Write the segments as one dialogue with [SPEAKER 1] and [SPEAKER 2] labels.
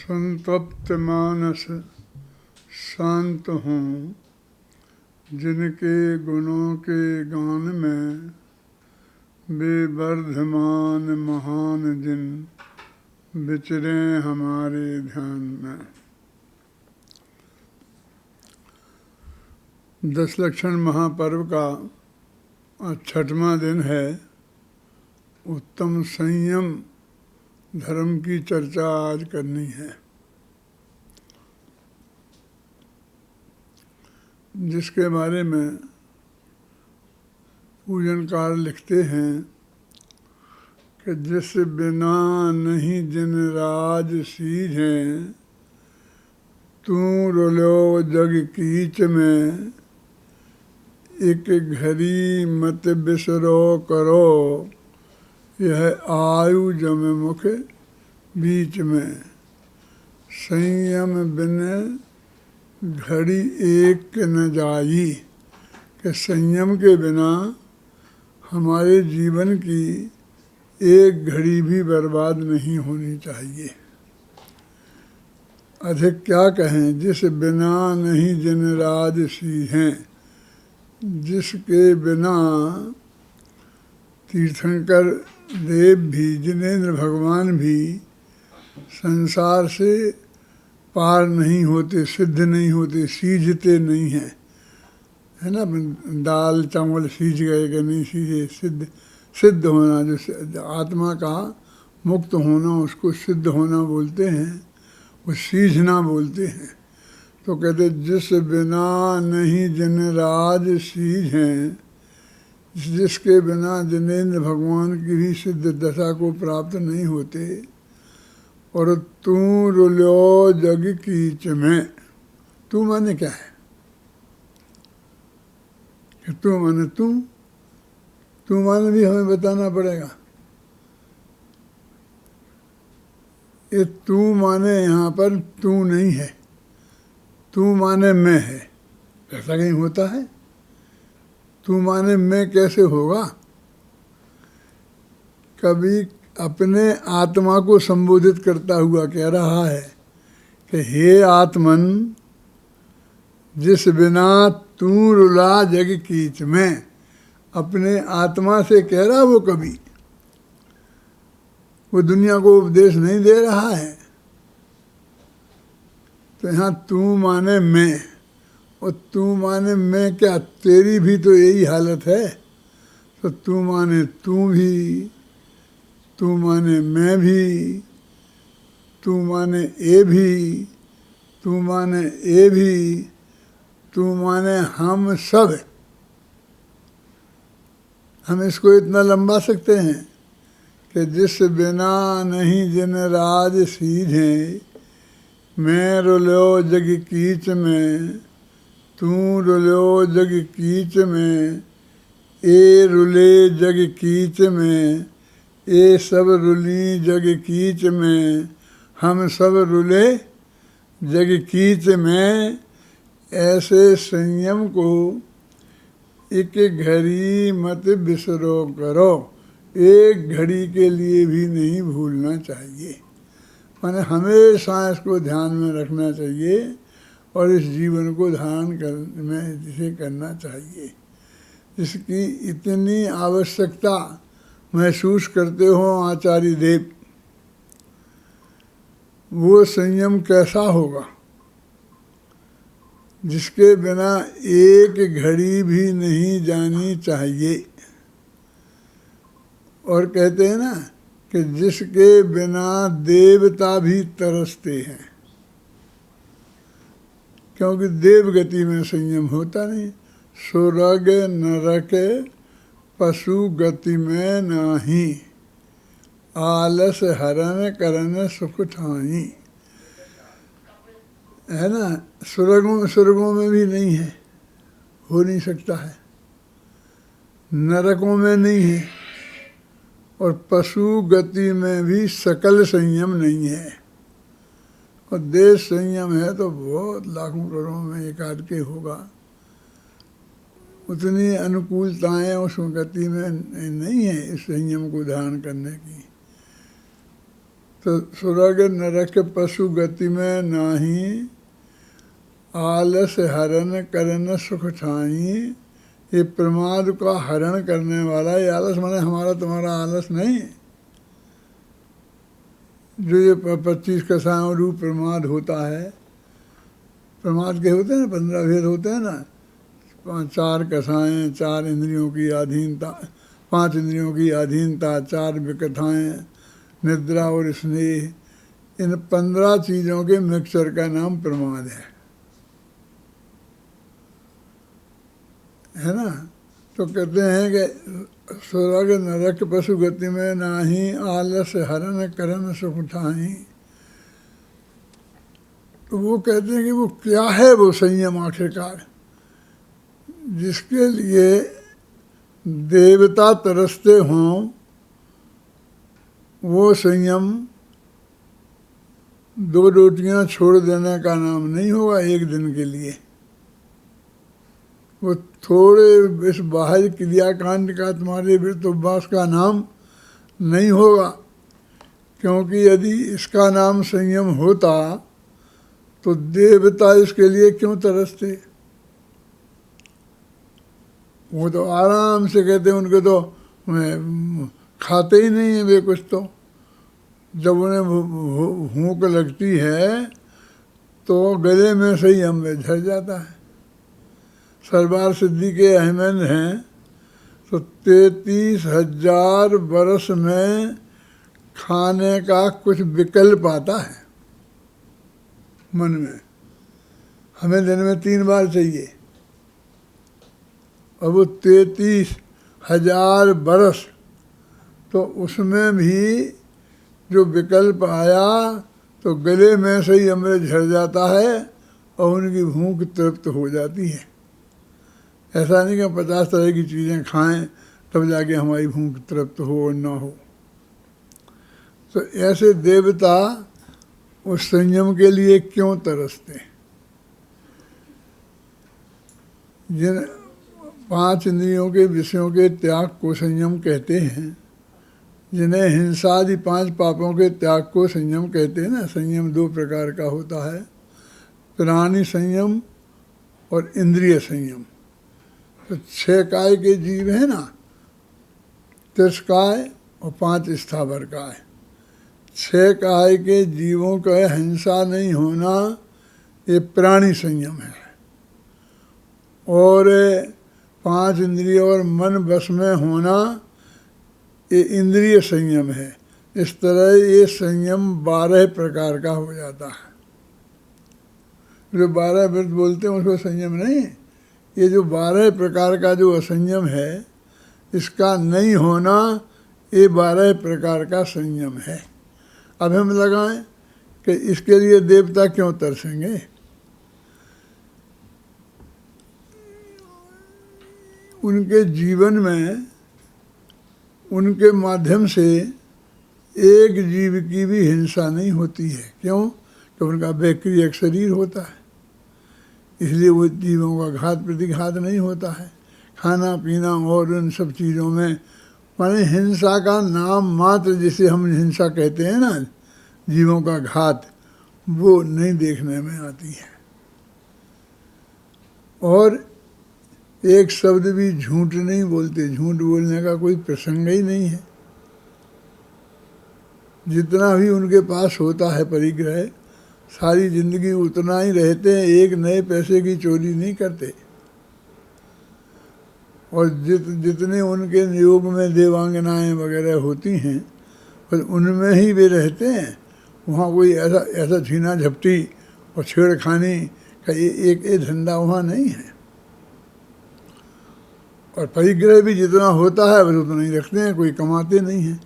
[SPEAKER 1] संतप्त मानस शांत हूँ, जिनके गुणों के गान में वे वर्धमान महान जिन विचरे हमारे ध्यान में। दशलक्षण महापर्व का 6वां दिन है। उत्तम संयम धर्म की चर्चा आज करनी है, जिसके बारे में पूजनकार लिखते हैं कि जिस बिना नहीं जिन राज सीझें, तू रुलो जग कीच में, एक घड़ी मत बिसरो करो, यह आयु जम मुख बीच में। संयम बिन घड़ी एक न जाई, कि संयम के बिना हमारे जीवन की एक घड़ी भी बर्बाद नहीं होनी चाहिए। अधिक क्या कहें, जिस बिना नहीं जिन राज सीझें, जिसके बिना तीर्थंकर देव भी, जिनेंद्र भगवान भी संसार से पार नहीं होते, सिद्ध नहीं होते, सीझते नहीं हैं, है ना। दाल चावल सीझ गए कि नहीं सीझे, सिद्ध होना, जो आत्मा का मुक्त होना, उसको सिद्ध होना बोलते हैं, वो सीझना बोलते हैं। तो कहते जिस बिना नहीं जिन राज सीझें, जिसके बिना जिनेंद्र भगवान की भी सिद्ध दशा को प्राप्त नहीं होते। और तू रुलो जग कीच में, तू माने क्या है कि तू माने तू माने भी हमें बताना पड़ेगा। ये तू माने यहाँ पर तू नहीं है, तू माने मैं है। ऐसा कहीं होता है? तू माने मैं कैसे होगा? कभी अपने आत्मा को संबोधित करता हुआ कह रहा है कि हे आत्मन, जिस बिना तू रुला जग कीच में। अपने आत्मा से कह रहा वो कभी, वो दुनिया को उपदेश नहीं दे रहा है। तो यहाँ तू माने मैं, और तू माने मैं क्या, तेरी भी तो यही हालत है। तो तू माने तू भी, तू माने मैं भी, तू माने ए भी, तू माने ए भी, तू माने हम सब। हम इसको इतना लंबा सकते हैं कि जिस बिना नहीं जिन राज सीझें, मैं रुलो जग कीच में, तू रुलो जग कीच में, ए रुले जग कीच में, ए सब रुली जग कीच में, हम सब रुले जग कीच में। ऐसे संयम को एक घड़ी मत बिसरो करो, एक घड़ी के लिए भी नहीं भूलना चाहिए। माने हमेशा इसको ध्यान में रखना चाहिए और इस जीवन को धारण में जिसे करना चाहिए। जिसकी इतनी आवश्यकता महसूस करते हो आचार्य देव, वो संयम कैसा होगा जिसके बिना एक घड़ी भी नहीं जानी चाहिए। और कहते हैं ना कि जिसके बिना देवता भी तरसते हैं, क्योंकि देवगति में संयम होता नहीं। स्वर्ग नरक पशु गति में नाही, आलस हरण करन सुख ठाई। है ना, स्वर्गों में भी नहीं है, हो नहीं सकता है, नरकों में नहीं है, और पशु गति में भी सकल संयम नहीं है। और देश संयम है तो बहुत लाखों करोड़ों में एक आध के होगा। उतनी अनुकूलताएं उस गति में नहीं है इस संयम को धारण करने की। तो स्वर्ग नरक पशु गति में नाही, आलस हरण करन सुख ठाई। ये प्रमाद का हरण करने वाला, ये आलस माने हमारा तुम्हारा आलस नहीं, जो ये 25 कसायों रूप प्रमाद होता है। प्रमाद के होते हैं ना, 15 भेद होते हैं ना, 4 कसाएँ, 4 इंद्रियों की अधीनता, 5 इंद्रियों की अधीनता, 4 विकथाएँ, निद्रा और स्नेह, इन 15 चीज़ों के मिक्सचर का नाम प्रमाद है ना। तो कहते हैं कि स्वर्ग नरक पशु गति में नाही, आलस हरण करन सुख ठाई। तो वो कहते हैं कि वो क्या है वो संयम आखिरकार, जिसके लिए देवता तरसते हों। वो संयम 2 रोटियां छोड़ देने का नाम नहीं होगा एक दिन के लिए। वो थोड़े इस बाहर क्रियाकांड का तुम्हारे वृत्त उपवास का नाम नहीं होगा, क्योंकि यदि इसका नाम संयम होता तो देवता इसके लिए क्यों तरसते। वो तो आराम से कहते हैं, उनके तो खाते ही नहीं है वे कुछ। तो जब उन्हें भूख लगती है तो गले में से ही अमृत झर जाता है। सरबार सिद्धि के अहमद हैं तो 33,000 बरस में खाने का कुछ विकल्प आता है मन में। हमें दिन में 3 बार चाहिए, और वो 33,000 बरस, तो उसमें भी जो विकल्प आया तो गले में से ही अमृत झड़ जाता है और उनकी भूख तृप्त हो जाती है। ऐसा नहीं कि 50 तरह की चीज़ें खाएं तब जाके हमारी भूख तृप्त हो और ना हो। तो ऐसे देवता उस संयम के लिए क्यों तरसते। जिन 5 इंद्रियों के विषयों के त्याग को संयम कहते हैं, जिन्हें हिंसा आदि 5 पापों के त्याग को संयम कहते हैं ना। संयम 2 प्रकार का होता है, प्राणी संयम और इंद्रिय संयम। तो 6 काय के जीव हैं ना, 30 काय और 5 स्थावर काय। 6 काय के जीवों का हिंसा नहीं होना ये प्राणी संयम है, और 5 इंद्रिय और मन वश में होना ये इंद्रिय संयम है। इस तरह ये संयम 12 प्रकार का हो जाता है। जो 12 व्रत बोलते हैं उसको संयम नहीं, ये जो 12 प्रकार का जो असंयम है इसका नहीं होना ये 12 प्रकार का संयम है। अब हम लगाएं कि इसके लिए देवता क्यों तरसेंगे। उनके जीवन में उनके माध्यम से एक जीव की भी हिंसा नहीं होती है। क्यों? कि उनका बेकरी एक शरीर होता है, इसलिए वो जीवों का घात प्रतिघात नहीं होता है। खाना पीना और उन सब चीज़ों में माने हिंसा का नाम मात्र, जिसे हम हिंसा कहते हैं ना, जीवों का घात, वो नहीं देखने में आती है। और एक शब्द भी झूठ नहीं बोलते, झूठ बोलने का कोई प्रसंग ही नहीं है। जितना भी उनके पास होता है परिग्रह, सारी जिंदगी उतना ही रहते हैं, एक नए पैसे की चोरी नहीं करते। और जितने उनके नियोग में देवांगनाएं वगैरह होती हैं, और उनमें ही वे रहते हैं। वहाँ कोई ऐसा छीना झपटी और छेड़खानी का एक धंधा वहाँ नहीं है। और परिग्रह भी जितना होता है बस उतना ही रखते हैं, कोई कमाते नहीं हैं।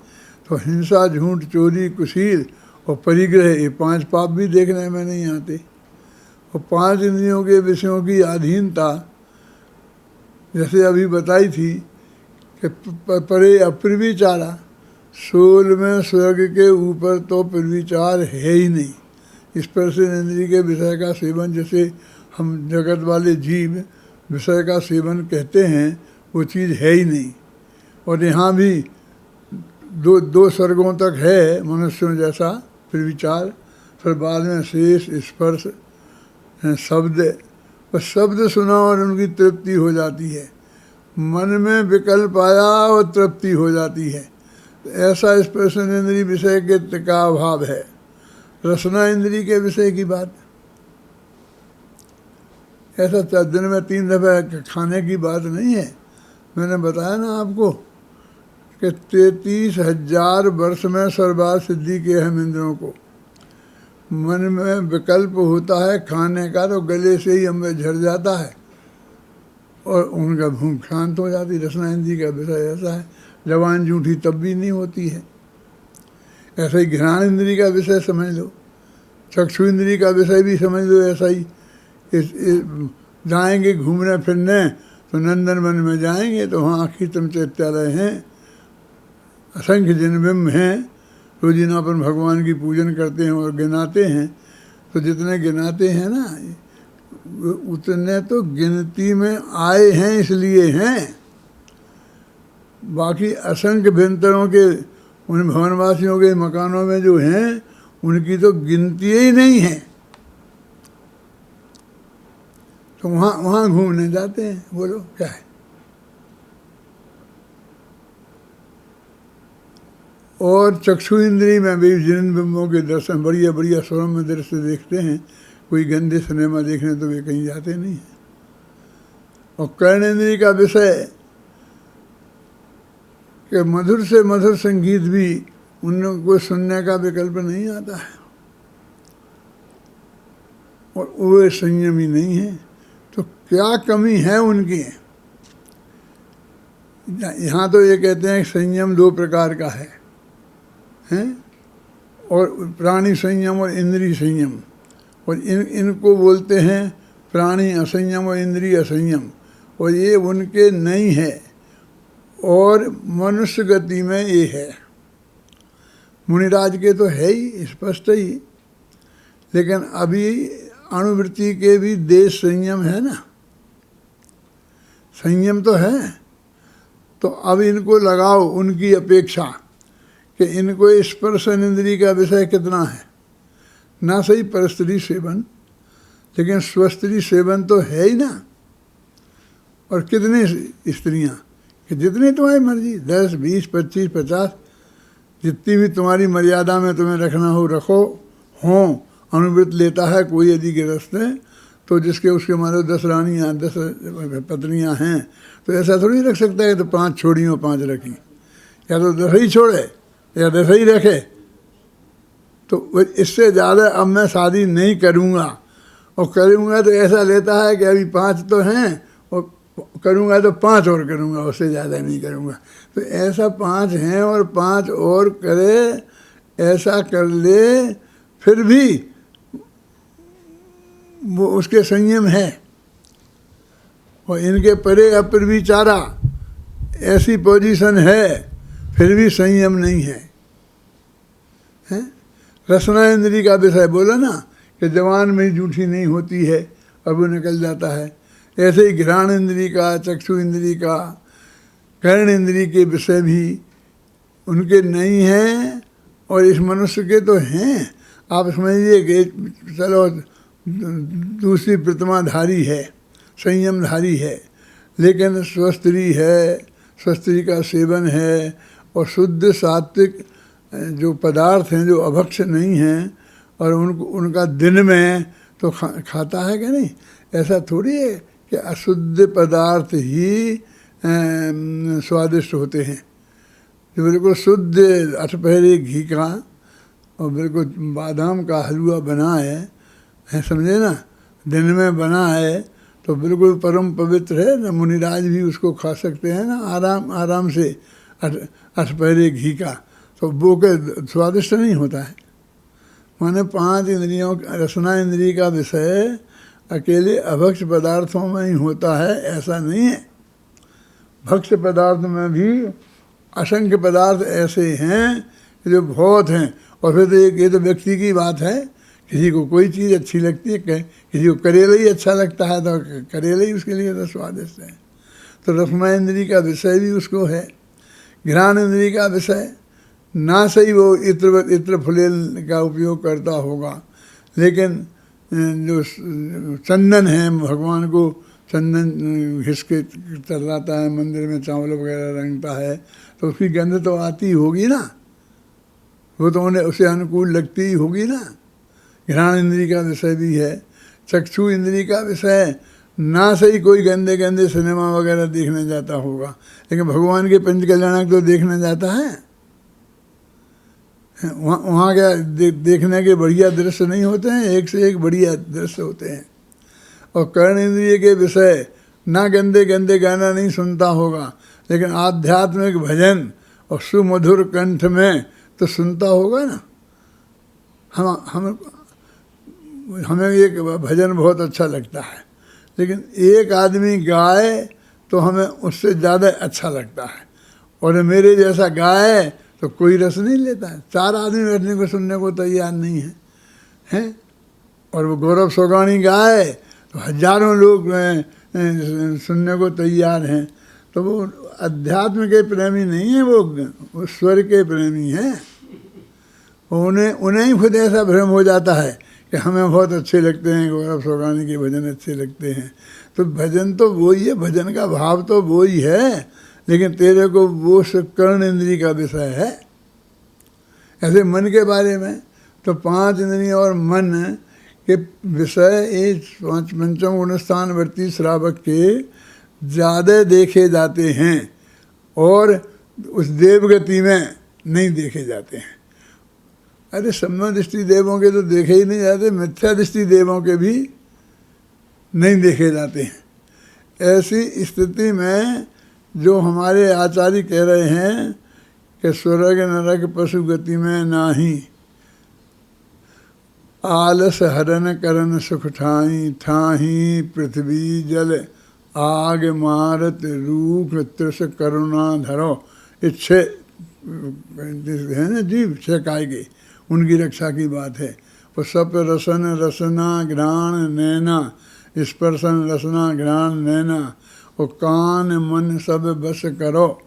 [SPEAKER 1] तो हिंसा, झूठ, चोरी, कुशील और परिग्रह, ये 5 पाप भी देखने में नहीं आते। और 5 इंद्रियों के विषयों की अधीनता, जैसे अभी बताई थी कि परे अप्रविचारा, 16वें स्वर्ग के ऊपर तो प्रविचार है ही नहीं। स्पर्श इंद्रिय के विषय का सेवन, जैसे हम जगत वाले जीव विषय का सेवन कहते हैं, वो चीज़ है ही नहीं। और यहाँ भी दो स्वर्गों तक है मनुष्यों जैसा, फिर विचार, फिर बाद में शेष, स्पर्श, शब्द। बस शब्द सुना और उनकी तृप्ति हो जाती है। मन में विकल्प आया और तृप्ति हो जाती है। तो ऐसा स्पर्शन इंद्रिय विषय के का अभाव है। रसना इंद्रिय के विषय की बात, ऐसा दिन में 3 दफे खाने की बात नहीं है। मैंने बताया ना आपको कि 33,000 वर्ष में सर्वार्थ सिद्धि के हम इंद्रियों को। मन में विकल्प होता है खाने का तो गले से ही अमृत झड़ जाता है और उनका भूख शांत हो जाती। रसना इंद्रिय का विषय ऐसा है। जबान जूठी तब भी नहीं होती है। ऐसा ही घ्राण इंद्रिय का विषय समझ लो, चक्षु इंद्रिय का विषय भी समझ लो। ऐसा ही जाएंगे घूमने फिरने तो नंदन वन में जाएंगे तो वहाँ आखितम चैत्यालय हैं, असंख्य जिनबिम्ब हैं। रोजीना अपन भगवान की पूजन करते हैं और गिनाते हैं। तो जितने गिनाते हैं ना उतने तो गिनती में आए हैं इसलिए हैं। बाकी असंख्य भिनतरों के उन भवनवासियों के मकानों में जो हैं उनकी तो गिनती ही नहीं है। तो वहाँ घूमने जाते हैं। बोलो क्या है। और चक्षु इंद्रिय में भी जिन बिंबों के दर्शन बढ़िया बढ़िया स्वरम दृश्य देखते हैं। कोई गंदे सिनेमा देखने तो वे कहीं जाते नहीं हैं। और कर्ण इंद्रिय का विषय कि मधुर से मधुर संगीत भी उनको सुनने का विकल्प नहीं आता है और वे संयमी नहीं है। तो क्या कमी है उनकी। यहाँ तो ये कहते हैं संयम 2 प्रकार का है, हैं? और प्राणी संयम और इंद्रिय संयम। और इनको बोलते हैं प्राणी असंयम और इंद्रिय असंयम। और ये उनके नहीं है और मनुष्य गति में ये है। मुनिराज के तो है ही स्पष्ट ही। लेकिन अभी अणुवृत्ति के भी देश संयम है ना, संयम तो है। तो अब इनको लगाओ उनकी अपेक्षा कि इनको स्पर्शन इंद्रिय का विषय कितना है। ना सही परस्त्री सेवन, लेकिन स्वस्त्री सेवन तो है ही ना। और कितनी स्त्रियां कि जितनी तुम्हारी मर्जी, 10, 20, 25, 50, जितनी भी तुम्हारी मर्यादा में तुम्हें रखना हो रखो। हों अनुवृत्त लेता है कोई यदि गृहस्थ है तो जिसके उसके मानो 10 रानियाँ 10 पत्नियाँ हैं तो ऐसा थोड़ी रख सकता है तो 5 छोड़ी और 5 रखी। या तो 10 ही छोड़े या 10 ही रखे। तो इससे ज़्यादा अब मैं शादी नहीं करूँगा। और करूँगा तो ऐसा लेता है कि अभी 5 तो हैं और करूँगा तो 5 और करूँगा, उससे ज़्यादा नहीं करूँगा। तो ऐसा 5 हैं और 5 और करे, ऐसा कर ले, फिर भी वो उसके संयम है। और इनके परे अपर विचारा ऐसी पोजीशन है फिर भी संयम नहीं है, हैं? रसना इंद्रिय का विषय बोला ना कि जवान में जूठी नहीं होती है और वो निकल जाता है। ऐसे ही घ्राण इंद्रिय का, चक्षु इंद्रिय का, कर्ण इंद्रिय के विषय भी उनके नहीं हैं और इस मनुष्य के तो हैं। आप समझिए कि चलो दूसरी प्रतिमाधारी है, संयमधारी है, लेकिन स्वस्त्री है, स्वस्त्री का सेवन है और शुद्ध सात्विक जो पदार्थ हैं जो अभक्ष नहीं हैं और उनका दिन में तो खाता है कि नहीं। ऐसा थोड़ी है कि अशुद्ध पदार्थ ही स्वादिष्ट होते हैं। जो बिल्कुल शुद्ध 8 पहरे घी का और बिल्कुल बादाम का हलवा बना है समझे ना, दिन में बना है तो बिल्कुल परम पवित्र है ना। मुनिराज भी उसको खा सकते हैं ना आराम से 8 पहरे घी का। तो वो के स्वादिष्ट नहीं होता है। माने 5 इंद्रियों रसना इंद्रिय का विषय अकेले अभक्ष पदार्थों में ही होता है ऐसा नहीं है। भक्ष पदार्थ में भी असंख्य पदार्थ ऐसे हैं जो बहुत हैं। और फिर तो ये तो व्यक्ति की बात है, किसी को कोई चीज़ अच्छी लगती है, किसी को करेला ही अच्छा लगता है तो करेला ही उसके लिए तो स्वादिष्ट है। तो रसना इंद्रिय का विषय भी उसको है। घ्राण इंद्रिय का विषय ना सही वो इत्र फुलेल का उपयोग करता होगा, लेकिन जो चंदन है, भगवान को चंदन घिस के चलाता है, मंदिर में चावल वगैरह रंगता है, तो उसकी गंध तो आती होगी ना, वो तो उन्हें उसे अनुकूल लगती ही होगी ना। घ्राण इंद्री का विषय भी है, चक्षु इंद्री का विषय ना सही कोई गंदे गंदे सिनेमा वगैरह देखने जाता होगा, लेकिन भगवान के पंच कल्याणक तो देखने जाता है। वहाँ क्या देखने के बढ़िया दृश्य नहीं होते हैं, एक से एक बढ़िया दृश्य होते हैं। और कर्ण इंद्रिय के विषय ना गंदे गंदे गाना नहीं सुनता होगा, लेकिन आध्यात्मिक भजन और सुमधुर कंठ में तो सुनता होगा ना। हमें ये भजन बहुत अच्छा लगता है, लेकिन एक आदमी गाए तो हमें उससे ज़्यादा अच्छा लगता है, और मेरे जैसा गाए तो कोई रस नहीं लेता है। 4 आदमी बैठने को सुनने को तैयार नहीं है, हैं? और वो गौरव सोगानी गाए तो हजारों लोग सुनने को तैयार हैं। तो वो अध्यात्म के प्रेमी नहीं है, वो स्वर के प्रेमी हैं। उन्हें ही खुद ऐसा भ्रम हो जाता है कि हमें बहुत अच्छे लगते हैं, गौरव सोगानी के भजन अच्छे लगते हैं। तो भजन तो वही है, भजन का भाव तो वही है, लेकिन तेरे को वो कर्ण इंद्री का विषय है। ऐसे मन के बारे में तो 5 इंद्रिय और मन के विषय इस पंचम गुणस्थान वर्ती श्रावक के ज़्यादा देखे जाते हैं, और उस देवगति में नहीं देखे जाते हैं। अरे सम्य दृष्टि देवों के तो देखे ही नहीं जाते, मिथ्या दृष्टि देवों के भी नहीं देखे जाते हैं। ऐसी स्थिति में जो हमारे आचार्य कह रहे हैं कि स्वर्ग नरक पशु गति में नाही, आलस हरन करन सुख ठाई, ठाही पृथ्वी जल आग मारत रूख त्रिश करुणा धरो। इच्छे है ना जीव 6 काय के, उनकी रक्षा की बात है। वो सप रसन रसना घ्राण नैना, स्पर्शन रसना घ्राण नैना, वो कान मन सब बस करो।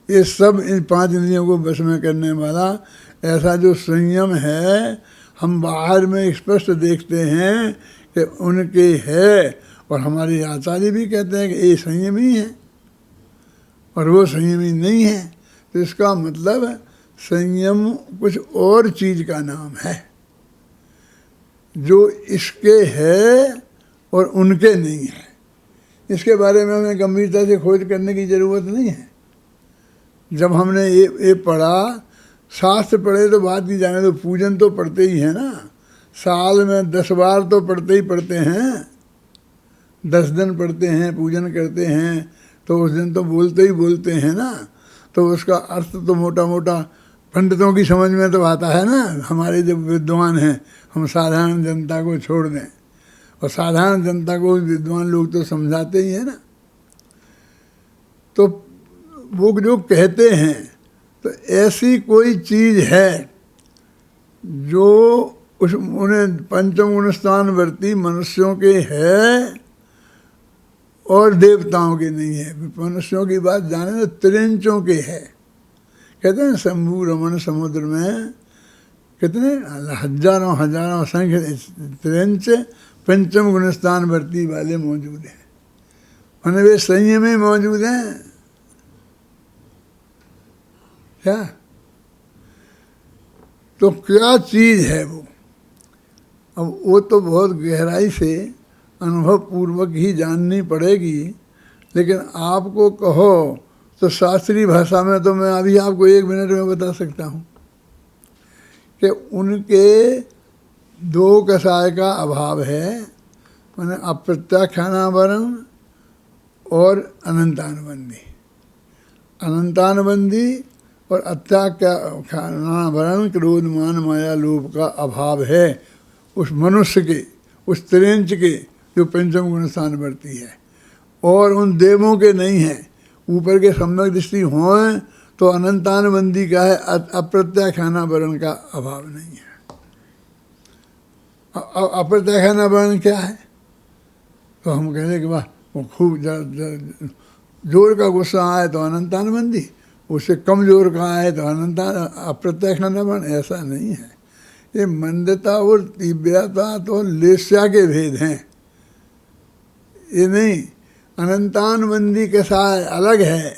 [SPEAKER 1] ये सब इन 5 इंद्रियों को बस में करने वाला ऐसा जो संयम है, हम बाहर में स्पष्ट देखते हैं कि उनके है, और हमारे आचार्य भी कहते हैं कि ये संयमी है और वो संयमी नहीं है। तो इसका मतलब संयम कुछ और चीज़ का नाम है, जो इसके है और उनके नहीं है। इसके बारे में हमें गंभीरता से खोज करने की ज़रूरत नहीं है। जब हमने ये पढ़ा, शास्त्र पढ़े तो बात की जाने, तो पूजन तो पढ़ते ही है ना, साल में 10 बार तो पढ़ते ही पढ़ते हैं, 10 दिन पढ़ते हैं, पूजन करते हैं, तो उस दिन तो बोलते ही बोलते हैं ना। तो उसका अर्थ तो मोटा मोटा पंडितों की समझ में तो आता है ना। हमारे जो विद्वान हैं, हम साधारण जनता को छोड़ दें, और साधारण जनता को विद्वान लोग तो समझाते ही है ना। तो वो जो कहते हैं, तो ऐसी कोई चीज़ है जो उन्हें पंचम गुणस्थान वर्ती मनुष्यों के है और देवताओं के नहीं है। मनुष्यों की बात जाने तो त्रिंचों के है। कहते हैं शंभु रमन समुद्र में कितने हजारों हजारों संख्य त्रिंच पंचम गुणस्थान वर्ती वाले मौजूद हैं, माने वे संयम में मौजूद हैं। क्या तो क्या चीज़ है वो? अब वो तो बहुत गहराई से अनुभव पूर्वक ही जाननी पड़ेगी, लेकिन आपको कहो तो शास्त्रीय भाषा में तो मैं अभी आपको 1 मिनट में बता सकता हूँ कि उनके 2 कषाय का अभाव है, माने अप्रत्याख्यानावरण और अनंतानुबंधी। अनंतानुबंधी और अत्याख्यानावरण क्रोध मान माया लोभ का अभाव है उस मनुष्य के, उस त्रिंच के जो पंचम गुणस्थान वर्ती है, और उन देवों के नहीं है। ऊपर के सम्यक दृष्टि हों तो अनंतानुबंधी का है, अप्रत्याख्यानावरण का अभाव नहीं है। अप्रत्याख्यानावरण क्या है? तो हम कह रहे कि वाह वो खूब जोर का गुस्सा आए तो अनंतानुबंधी, उससे कमजोर कहाँ है तो अनंता अप्रत्यक्ष खानावरण, ऐसा नहीं है। ये मंदता और तीव्रता तो लेस्या के भेद हैं, ये नहीं। अनंतानुबंधी कसाय अलग है,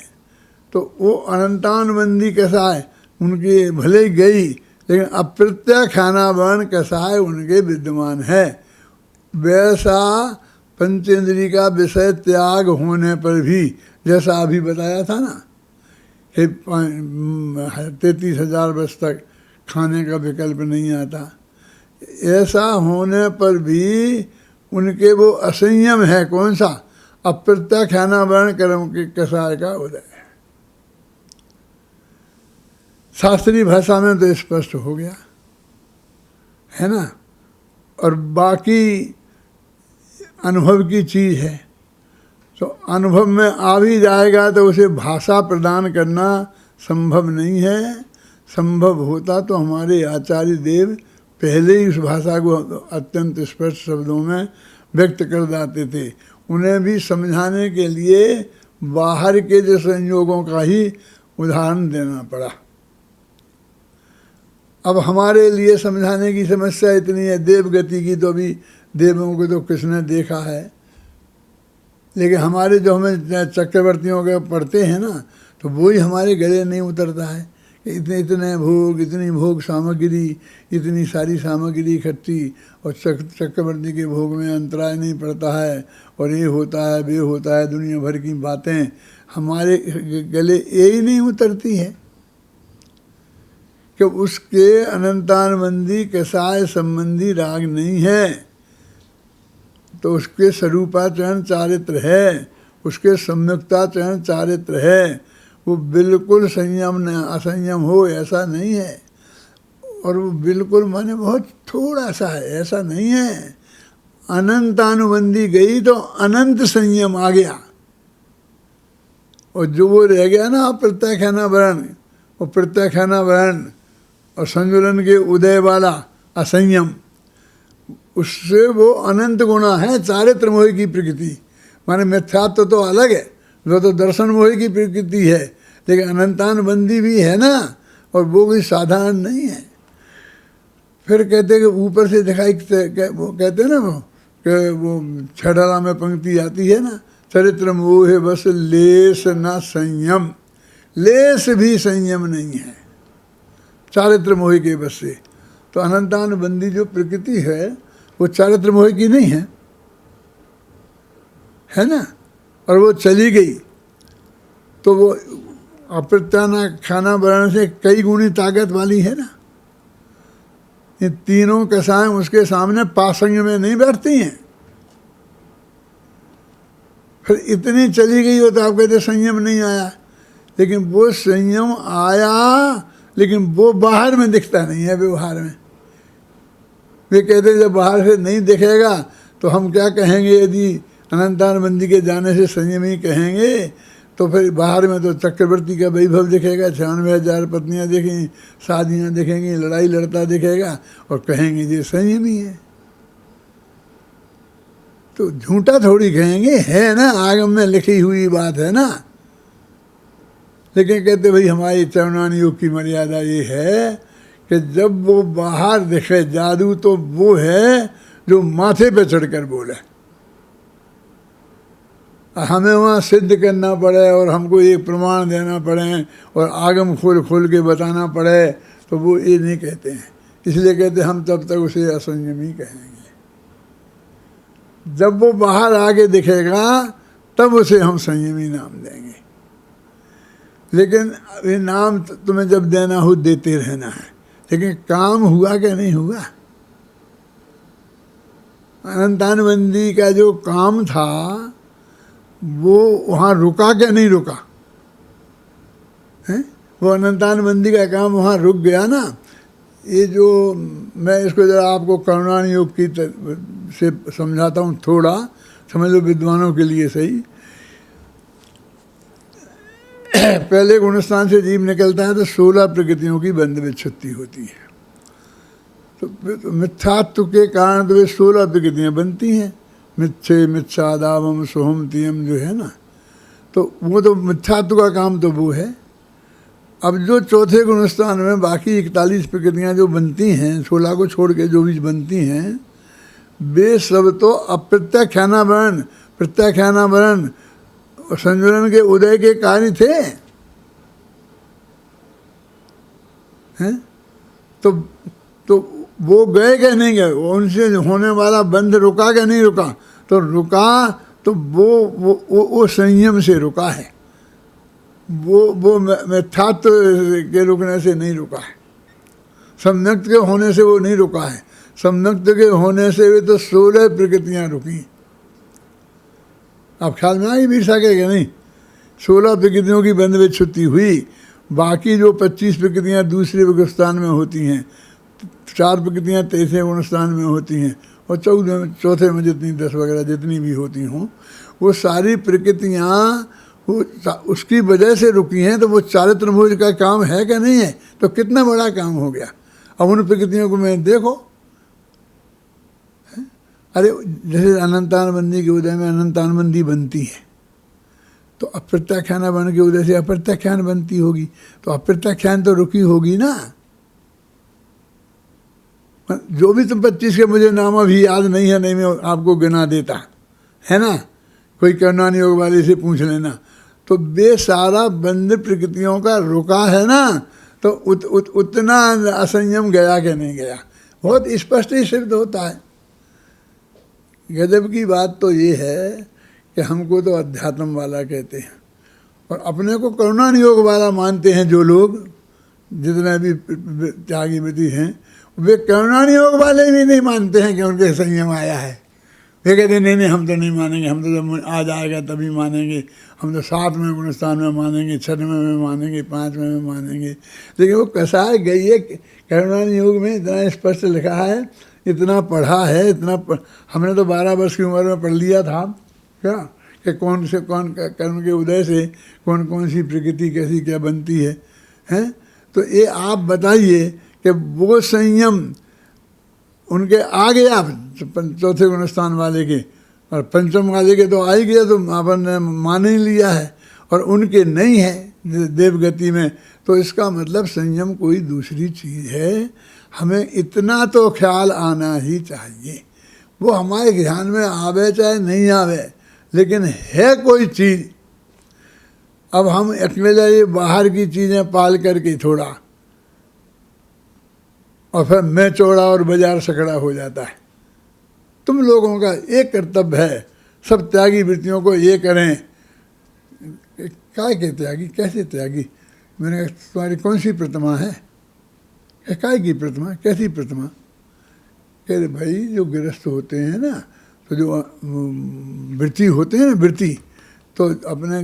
[SPEAKER 1] तो वो अनंतानुबंधी कसाय उनके भले गई, लेकिन अप्रत्यक्ष खानावरण कसाय उनके विद्यमान है। वैसा पंचेंद्रिय का विषय त्याग होने पर भी, जैसा अभी बताया था ना कि 33,000 वर्ष तक खाने का विकल्प नहीं आता, ऐसा होने पर भी उनके वो असंयम है। कौन सा? अप्रत्यक्ष खानावरण कर्म के कसाय का उदय। शास्त्रीय भाषा में तो स्पष्ट हो गया है ना। और बाकी अनुभव की चीज़ है, तो अनुभव में आ भी जाएगा तो उसे भाषा प्रदान करना संभव नहीं है। संभव होता तो हमारे आचार्य देव पहले ही उस भाषा को अत्यंत स्पष्ट शब्दों में व्यक्त कर देते थे। उन्हें भी समझाने के लिए बाहर के जो संयोगों का ही उदाहरण देना पड़ा। अब हमारे लिए समझाने की समस्या इतनी है, देवगति की तो अभी देवों को तो किसने देखा है, लेकिन हमारे जो हमें चक्रवर्तियों के पढ़ते हैं ना, तो वही हमारे गले नहीं उतरता है कि इतने इतने भोग, इतनी भोग सामग्री, इतनी सारी सामग्री इकट्ठी, और चक्रवर्ती के भोग में अंतराय नहीं पड़ता है, और ये होता है वे होता है, दुनिया भर की बातें हमारे गले यही नहीं उतरती है कि उसके अनंतानुबंधी कसाय संबंधी राग नहीं है, तो उसके स्वरूपाचरण चारित्र है, उसके सम्यक्ताचरण चारित्र है। वो बिल्कुल संयम न असंयम हो ऐसा नहीं है, और वो बिल्कुल माने बहुत थोड़ा सा है ऐसा नहीं है। अनंतानुबंधी गई तो अनंत संयम आ गया, और जो वो रह गया ना अप्रत्यक्ष खानावरण, वो प्रत्यक्ष खानावरण और संजुलन के उदय वाला असंयम, उससे वो अनंत गुणा है। चारित्र मोह की प्रकृति माने मिथ्यात्व तो अलग है, वो तो दर्शन मोह की प्रकृति है, लेकिन अनंतानुबंधी भी है ना, और वो भी साधारण नहीं है। फिर कहते कि ऊपर से दिखाई, वो कहते ना वो कि वो छठला में पंक्ति आती है ना, चरित्र मोह बस लेस न संयम, लेस भी संयम नहीं है चारित्र मोह के बस से। तो अनंतानुबंधी जो प्रकृति है वो चारित्र मोह की नहीं है ना, और वो चली गई तो वो अप्रत्याना खानावरण से कई गुणी ताकत वाली है ना। ये तीनों कसाएं उसके सामने पासंग में नहीं बैठती हैं। फिर इतनी चली गई हो तो आप कहते संयम नहीं आया, लेकिन वो संयम आया, लेकिन वो बाहर में दिखता नहीं है, व्यवहार में। वे कहते जब बाहर से नहीं दिखेगा तो हम क्या कहेंगे, यदि अनंतानुबंधी के जाने से संयम ही कहेंगे तो फिर बाहर में तो चक्रवर्ती का वैभव दिखेगा, 96,000 पत्नियां दिखेंगी, शादियां दिखेंगी, लड़ाई लड़ता दिखेगा, और कहेंगे ये संयमी है। तो झूठा थोड़ी कहेंगे, है ना, आगम में लिखी हुई बात है ना। लेकिन कहते भाई हमारी चरणान योग की मर्यादा ये है कि जब वो बाहर दिखे जादू तो वो है जो माथे पे चढ़कर बोले, हमें वहाँ सिद्ध करना पड़े और हमको एक प्रमाण देना पड़े और आगम खोल खोल के बताना पड़े, तो वो ये नहीं कहते हैं। इसलिए कहते हम तब तक उसे असंयमी कहेंगे। जब वो बाहर आके दिखेगा तब उसे हम संयमी नाम देंगे। लेकिन ये नाम तुम्हें जब देना हो देते रहना है, लेकिन काम हुआ क्या नहीं हुआ। अनंतानुबंधी का जो काम था वो वहाँ रुका क्या नहीं रुका है, वो अनंतानुबंधी का काम वहाँ रुक गया ना। ये जो मैं इसको जरा आपको करुणान योग की से समझाता हूँ, थोड़ा समझ लो विद्वानों के लिए सही। पहले गुणस्थान से जीव निकलता है तो 16 प्रकृतियों की बंध विच्छुत्ति होती है। तो मिथ्यात्व के कारण तो वे 16 प्रकृतियाँ बनती हैं। मिथ्ये मिथ्यादावम सोहम तियम जो है ना, तो वो तो मिथ्यात्व का काम तो वो है। अब जो चौथे गुणस्थान में बाकी 41 प्रकृतियाँ जो बनती हैं, 16 को छोड़ के जो भी बनती हैं, वे सब तो अप्रत्याख्यानावरण, प्रत्याख्यानावरण और संजुलन के उदय के कार्य थे, हैं? तो वो गए क्या नहीं गए, उनसे होने वाला बंध रुका क्या नहीं रुका, तो रुका तो वो संयम से रुका है, वो मिथ्यात्व के रुकने से नहीं रुका है, सम्यक्त के होने से वो नहीं रुका है। सम्यक्त के होने से वे तो 16 प्रकृतियाँ रुकी। आप ख्याल में आई वीरसा के क्या नहीं, 16 प्रकृतियों की बंध विच्छुत्ति हुई, बाकी जो 25 प्रकृतियाँ दूसरे गुणस्थान में होती हैं, 4 प्रकृतियाँ तीसरे गुणस्थान में होती हैं, और चौथे में जितनी 10 वगैरह जितनी भी होती हों, वो सारी प्रकृतियाँ उसकी वजह से रुकी हैं। तो वो चारित्र भोज का काम है क्या नहीं है, तो कितना बड़ा काम हो गया। अब उन प्रकृतियों को मैं देखो, अरे जैसे अनंतानबंदी के उदय में अनंतानबंदी बनती है, तो अप्रत्याख्यान बन के उदय से अप्रत्याख्यान बनती होगी, तो अप्रत्याख्यान तो रुकी होगी ना। जो भी तुम 25 के मुझे नाम अभी याद नहीं है, नहीं मैं आपको गिना देता है ना, कोई कर्णान योग वाले से पूछ लेना, तो वे सारा बंद प्रकृतियों का रुका है ना, तो उतना असंयम गया कि नहीं गया, बहुत स्पष्ट ही सिद्ध होता है। गजब की बात तो ये है कि हमको तो अध्यात्म वाला कहते हैं, और अपने को करुणान योग वाला मानते हैं जो लोग, जितने भी त्यागी विधि हैं, वे करुणान योग वाले भी नहीं मानते हैं कि उनके संयम आया है। वे कहते हैं नहीं हम तो नहीं मानेंगे, हम तो जब आ जाएगा तभी मानेंगे, हम तो 7वें गुणस्थान में मानेंगे, 6वें में मानेंगे, 5वें में मानेंगे। लेकिन वो कैसा है, गई है करुणान योग में इतना स्पष्ट लिखा है, इतना पढ़ा है, हमने तो 12 वर्ष की उम्र में पढ़ लिया था क्या, कि कौन से कौन कर्म के उदय से कौन कौन सी प्रकृति कैसी क्या बनती है, हैं? तो ये आप बताइए कि वो संयम उनके आ गया चौथे गुणस्थान वाले के, और पंचम वाले के तो आ ही गया, तो अपन ने मान ही लिया है, और उनके नहीं है देवगति में। तो इसका मतलब संयम कोई दूसरी चीज़ है। हमें इतना तो ख्याल आना ही चाहिए, वो हमारे ध्यान में आवे चाहे नहीं आवे, लेकिन है कोई चीज़। अब हम अकेले ये बाहर की चीज़ें पाल करके थोड़ा, और फिर मैं चौड़ा और बाजार सकड़ा हो जाता है। तुम लोगों का एक कर्तव्य है, सब त्यागी वृत्तियों को ये करें। काय के त्यागी, कैसे त्यागी? मैंने कहा तुम्हारी कौन सी प्रतिमा है? काय की प्रतिमा, कैसी प्रतिमा? कह रहे भाई जो गृहस्थ होते हैं ना, तो जो वृत्ति होते हैं ना, वृत्ति, तो अपने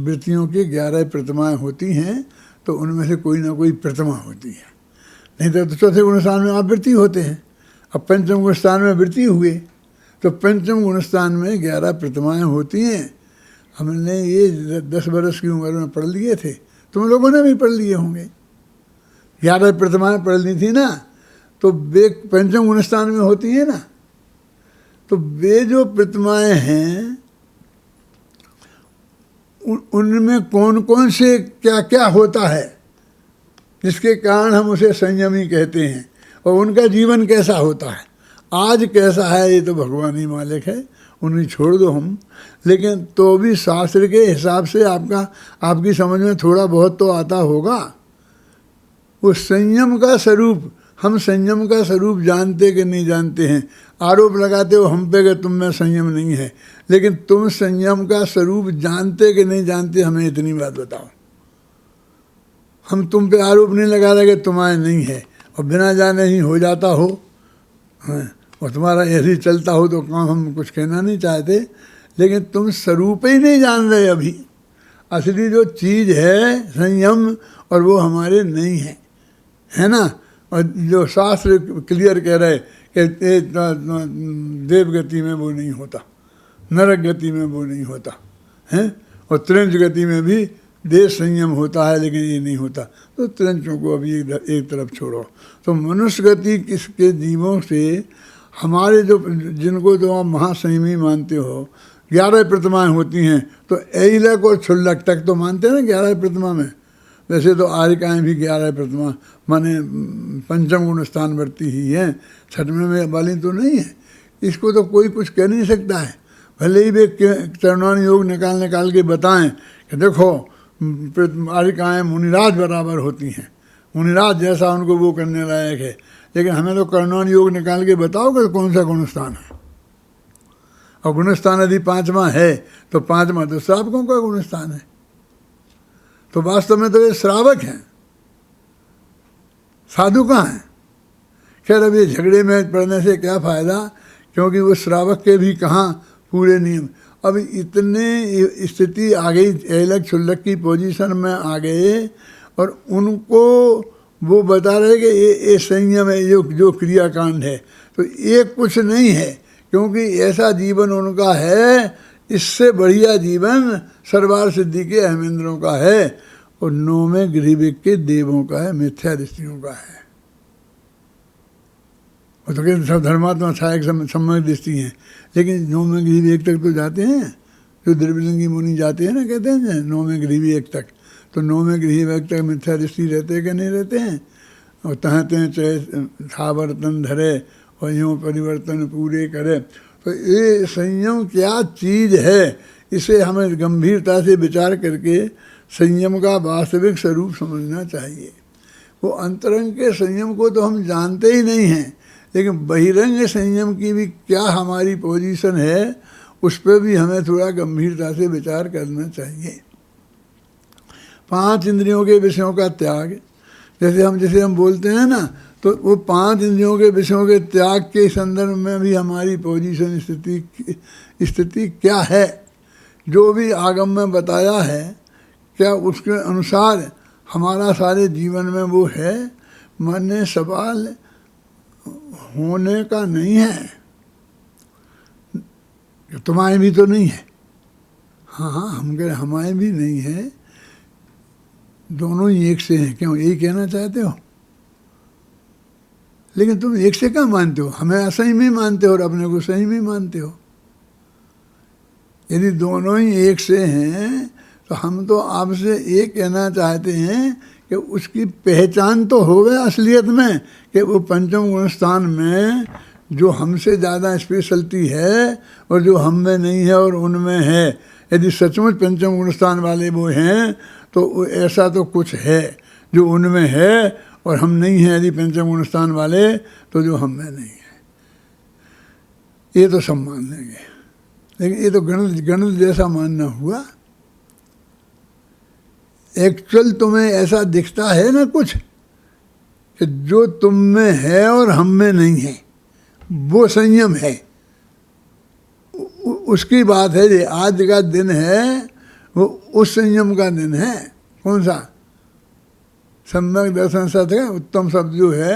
[SPEAKER 1] वृत्तियों की 11 प्रतिमाएँ होती हैं, तो उनमें से कोई ना कोई प्रतिमा होती है। नहीं तो चौथे गुणस्थान में आप वृत्ति होते हैं। अब पंचम गुणस्थान में वृत्ति हुए, तो पंचम गुणस्थान में 11 प्रतिमाएँ होती हैं। हमने ये 10 बरस की उम्र में पढ़ लिए थे, तुम लोगों ने भी पढ़ लिए होंगे। 11 प्रतिमाएँ पढ़ ली थी ना, तो वे पंचम गुणस्थान में होती हैं ना। तो वे जो प्रतिमाएँ हैं उनमें कौन कौन से क्या क्या होता है, जिसके कारण हम उसे संयमी कहते हैं, और उनका जीवन कैसा होता है, आज कैसा है, ये तो भगवान ही मालिक है, उन्हें छोड़ दो हम। लेकिन तो भी शास्त्र के हिसाब से आपकी समझ में थोड़ा बहुत तो आता होगा। वो संयम का स्वरूप, हम संयम का स्वरूप जानते कि नहीं जानते हैं? आरोप लगाते हो हम पे कि तुम में संयम नहीं है, लेकिन तुम संयम का स्वरूप जानते कि नहीं जानते, हमें इतनी बात बताओ। हम तुम पे आरोप नहीं लगा रहे कि तुम्हारे नहीं है, और बिना जाने ही हो जाता हो, और तुम्हारा ऐसे ही चलता हो, तो काम हम कुछ कहना नहीं चाहते, लेकिन तुम स्वरूप ही नहीं जान रहे अभी। असली जो चीज़ है संयम, और वो हमारे नहीं है ना। और जो शास्त्र क्लियर कह रहे कि देवगति में वो नहीं होता, नरक गति में वो नहीं होता है, और त्रिंच गति में भी देश संयम होता है, लेकिन ये नहीं होता। तो त्रिंचों को अभी एक तरफ छोड़ो। तो मनुष्य गति किसके जीवों से हमारे जो जिनको तो आप महासंयमी मानते हो, 11 प्रतिमाएँ होती हैं, तो ऐलक और छुल्लक तक तो मानते हैं ना 11 प्रतिमा में। वैसे तो आर्यिकाएँ भी 11 प्रतिमा माने पंचम गुण स्थान वर्ती ही हैं, छठवें में वाली तो नहीं है। इसको तो कोई कुछ कह नहीं सकता है, भले ही वे चरणान योग निकाल के बताएं कि देखो आर्यिकाएँ मुनिराज बराबर होती हैं, मुनिराज जैसा उनको वो करने लायक है, लेकिन हमें तो कर्णान योग निकाल के बताओ कि कौन सा गुणस्थान है। और गुणस्थान यदि 5वां है तो 5वां तो श्रावकों का गुणस्थान है, तो वास्तव में तो ये श्रावक हैं, साधु कहाँ हैं। खैर अब ये झगड़े में पड़ने से क्या फ़ायदा, क्योंकि वो श्रावक के भी कहाँ पूरे नियम। अब इतने स्थिति आ गई, एलक छुल्लक की पोजीशन में आ गए और उनको वो बता रहे कि ये संयम है, जो क्रियाकांड है, तो ये कुछ नहीं है, क्योंकि ऐसा जीवन उनका है, इससे बढ़िया जीवन सर्वार सिद्धि के अहमेंद्रों का है और 9वें गृहविक के देवों का है, मिथ्या दृष्टियों का है। वो तो कहते सब धर्मात्मा सहायक सम्यक दृष्टि हैं, लेकिन 9वें गृहविक तक तो जाते हैं, जो द्रविलिंगी मुनि जाते हैं ना, कहते हैं 9वें गृहविक तक, तो 9वें गृहविक तक मिथ्या दृष्टि रहते कि नहीं रहते हैं। और तहते चाहे थावर्तन धरे और यूँ परिवर्तन पूरे करे। तो ये संयम क्या चीज़ है, इसे हमें गंभीरता से विचार करके संयम का वास्तविक स्वरूप समझना चाहिए। वो अंतरंग के संयम को तो हम जानते ही नहीं हैं, लेकिन बहिरंग संयम की भी क्या हमारी पोजीशन है, उस पर भी हमें थोड़ा गंभीरता से विचार करना चाहिए। 5 इंद्रियों के विषयों का त्याग, जैसे हम बोलते हैं ना, तो वो 5 इंद्रियों के विषयों के त्याग के संदर्भ में भी हमारी पोजीशन स्थिति क्या है, जो भी आगम में बताया है, क्या उसके अनुसार हमारा सारे जीवन में वो है। माने सवाल होने का नहीं है, तुम्हारे भी तो नहीं है, हाँ हम कह हमारे भी नहीं है, दोनों ही एक से हैं। क्यों यही कहना चाहते हो? लेकिन तुम एक से क्या मानते हो? हमें असही में मानते हो और अपने को सही में मानते हो। यदि दोनों ही एक से हैं तो हम तो आपसे ये कहना चाहते हैं कि उसकी पहचान तो हो गया असलियत में, कि वो पंचम गुण स्थान में जो हमसे ज़्यादा स्पेशलिटी है और जो हम में नहीं है और उनमें है। यदि सचमुच पंचम गुण स्थान वाले वो हैं तो ऐसा तो कुछ है जो उनमें है और हम नहीं हैं। यदि पंचम गुण स्थान वाले तो जो हम में नहीं है, ये तो सब मान लेंगे, लेकिन ये तो गणित जैसा मानना हुआ। एक्चुअल तुम्हें ऐसा दिखता है ना कुछ, कि जो तुम में है और हम में नहीं है, वो संयम है। उसकी बात है। ये आज का दिन है वो उस संयम का दिन है। कौन सा? सम्यक दर्शन सत्य है। उत्तम शब्द जो है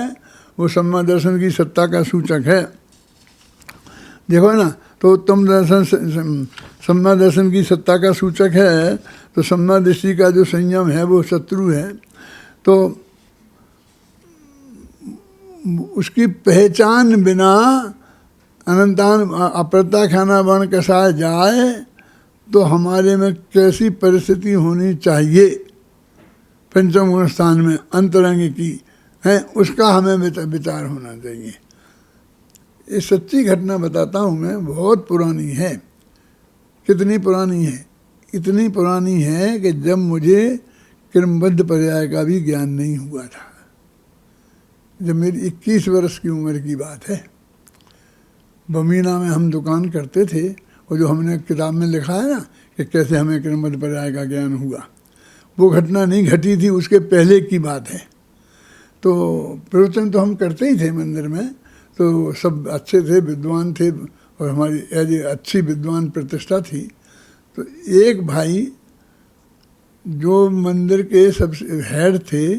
[SPEAKER 1] वो सम्यक दर्शन की सत्ता का सूचक है। देखो ना, तो उत्तम दर्शन सम्यक दर्शन की सत्ता का सूचक है, तो सम्यक दृष्टि का जो संयम है वो शत्रु है। तो उसकी पहचान बिना अनंतान अप्रता खाना वर्ण कसा जाए तो हमारे में कैसी परिस्थिति होनी चाहिए पंचम गुण स्थान में अंतरंग की है, उसका हमें विचार होना चाहिए। ये सच्ची घटना बताता हूँ मैं, बहुत पुरानी है। कितनी पुरानी है? इतनी पुरानी है कि जब मुझे क्रमबद्ध पर्याय का भी ज्ञान नहीं हुआ था, जब मेरी 21 वर्ष की उम्र की बात है। बमीना में हम दुकान करते थे, और जो हमने किताब में लिखा है ना कि कैसे हमें क्रमबद्ध पर्याय का ज्ञान हुआ, वो घटना नहीं घटी थी, उसके पहले की बात है। तो प्रवचन तो हम करते ही थे मंदिर में, तो सब अच्छे थे, विद्वान थे, और हमारी ऐसी अच्छी विद्वान प्रतिष्ठा थी। तो एक भाई जो मंदिर के सबसे हेड थे,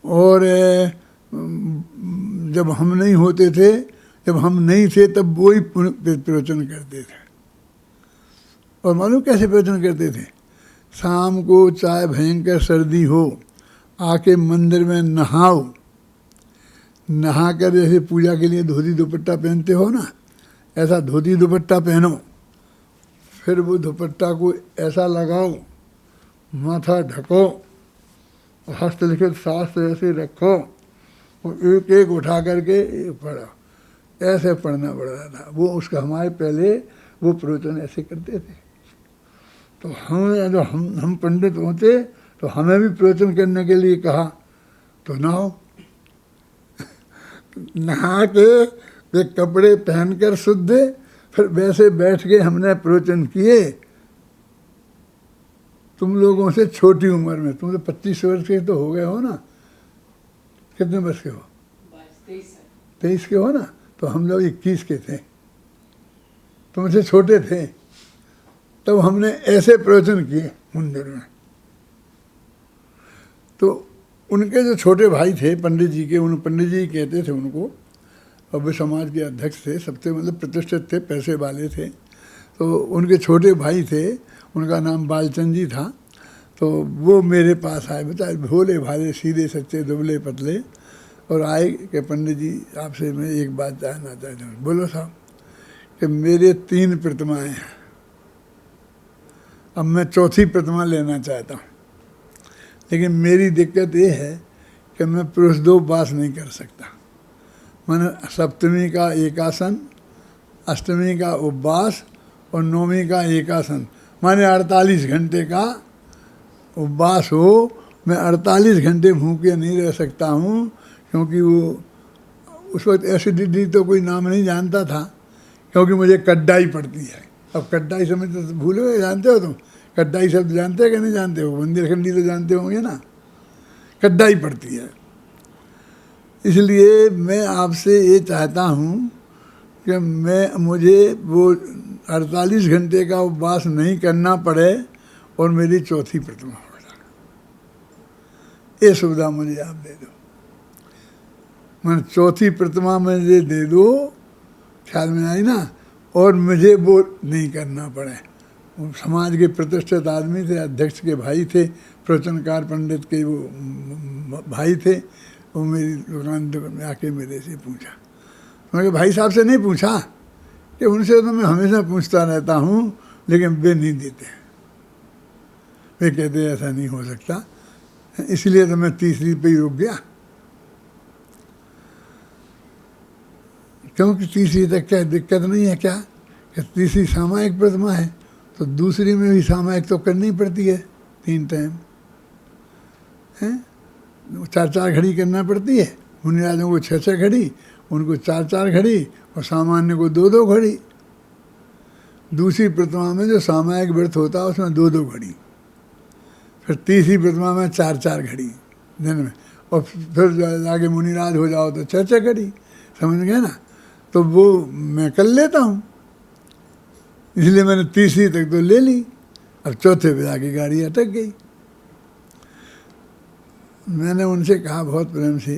[SPEAKER 1] और जब हम नहीं होते थे, जब हम नहीं थे तब वो ही प्रवचन करते थे। और मालूम कैसे प्रवचन करते थे? शाम को चाहे भयंकर सर्दी हो, आके मंदिर में नहाओ, नहा कर जैसे पूजा के लिए धोती दुपट्टा पहनते हो ना, ऐसा धोती दुपट्टा पहनो, फिर वो दुपट्टा को ऐसा लगाओ, माथा ढको, और हस्तलिखित शास्त्र ऐसे रखो और एक एक उठा करके पढ़ो, ऐसे पढ़ना पड़ रहा था वो। उसका हमारे पहले वो प्रवचन ऐसे करते थे। तो हम पंडित होते तो हमें भी प्रवचन करने के लिए कहा तो नहाओ। नहा के वे कपड़े पहनकर शुद्ध, फिर वैसे बैठ के हमने प्रवचन किए। तुम लोगों से छोटी उम्र में, तुम तो 25 वर्ष के तो हो गए हो ना, कितने वर्ष के हो? 23 के हो ना, तो हम लोग 21 के थे, तुमसे छोटे थे। तब हमने ऐसे प्रवचन किए मंदिर में। तो उनके जो छोटे भाई थे पंडित जी के, उन पंडित जी कहते थे उनको, और वे समाज के अध्यक्ष थे, सबसे मतलब प्रतिष्ठित थे, पैसे वाले थे। तो उनके छोटे भाई थे, उनका नाम बालचंद जी था। तो वो मेरे पास आए, बेचारे भोले भाले, सीधे सच्चे, दुबले पतले, और आए कि पंडित जी आपसे मैं एक बात जानना चाहता हूँ। बोलो साहब। कि मेरे 3 प्रतिमाएँ हैं, अब मैं चौथी प्रतिमा लेना चाहता हूँ, लेकिन मेरी दिक्कत ये है कि मैं पुरुष 2 उपवास नहीं कर सकता। मैंने सप्तमी का एकासन, अष्टमी का उपवास और नवमी का एकासन, माने 48 घंटे का उपवास हो। मैं 48 घंटे भूखे नहीं रह सकता हूँ, क्योंकि वो उस वक्त एसिडिटी तो कोई नाम नहीं जानता था, क्योंकि मुझे कड्डाई पड़ती है। अब कड्डाई समझ तो भूल गए, जानते हो तुम कड्डाई शब्द जानते हो कि नहीं जानते हो? बुंदेलखंडी तो जानते होंगे ना, कड्डाई पड़ती है। इसलिए मैं आपसे ये चाहता हूँ कि मुझे वो 48 घंटे का उपवास नहीं करना पड़े और मेरी चौथी प्रतिमा हो जाए, ये सुविधा मुझे आप दे दो। मैंने चौथी प्रतिमा मुझे दे दो, ख्याल में आई ना, और मुझे वो नहीं करना पड़े। समाज के प्रतिष्ठित आदमी थे, अध्यक्ष के भाई थे, प्रवचनकार पंडित के वो भाई थे। वो मेरी दुकान में आके मेरे से पूछा, मैंने भाई साहब से नहीं पूछा, कि उनसे तो मैं हमेशा पूछता रहता हूँ, लेकिन वे नहीं देते। वे कहते ऐसा नहीं हो सकता, इसलिए तो मैं तीसरी पे ही रुक गया। क्योंकि तीसरी तक क्या दिक्कत नहीं है क्या, कि तीसरी सामायिक प्रतिमा है, तो दूसरी में भी सामायिक तो करनी पड़ती है 3 टाइम, हैं 4-4 घड़ी करना पड़ती है। मुनिराजों को 6-6 घड़ी, उनको 4-4 घड़ी, और सामान्य को 2-2 घड़ी। दूसरी प्रतिमा में जो सामायिक व्रत होता है उसमें 2-2 घड़ी, फिर तीसरी प्रतिमा में 4-4 घड़ी दिन में, और फिर आगे मुनिराज हो जाओ तो 6-6 घड़ी, समझ गए ना। तो वो मैं कर लेता हूँ, इसलिए मैंने तीसरी तक तो ले ली। अब चौथे पे जाके गाड़ी अटक गई। मैंने उनसे कहा बहुत प्रेम से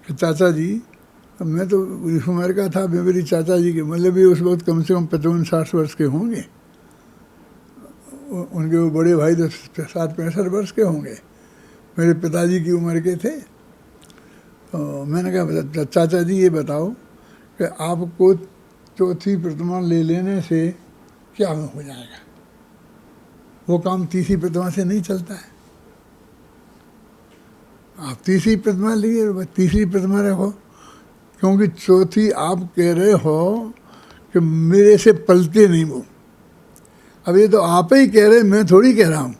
[SPEAKER 1] कि चाचा जी, अब मैं तो इस उम्र का था, मेरी चाचा जी के मतलब भी उस वक्त कम से कम 55-60 वर्ष के होंगे, उनके वो बड़े भाई तो 60-65 वर्ष के होंगे, मेरे पिताजी की उम्र के थे। तो मैंने कहा चाचा जी ये बताओ कि आपको चौथी प्रतिमा ले लेने से क्या हो जाएगा? वो काम तीसरी प्रतिमा से नहीं चलता है। आप तीसरी प्रतिमा लिए, तीसरी प्रतिमा रखो, क्योंकि चौथी आप कह रहे हो कि मेरे से पलते नहीं वो। अब ये तो आप ही कह रहे, मैं थोड़ी कह रहा हूँ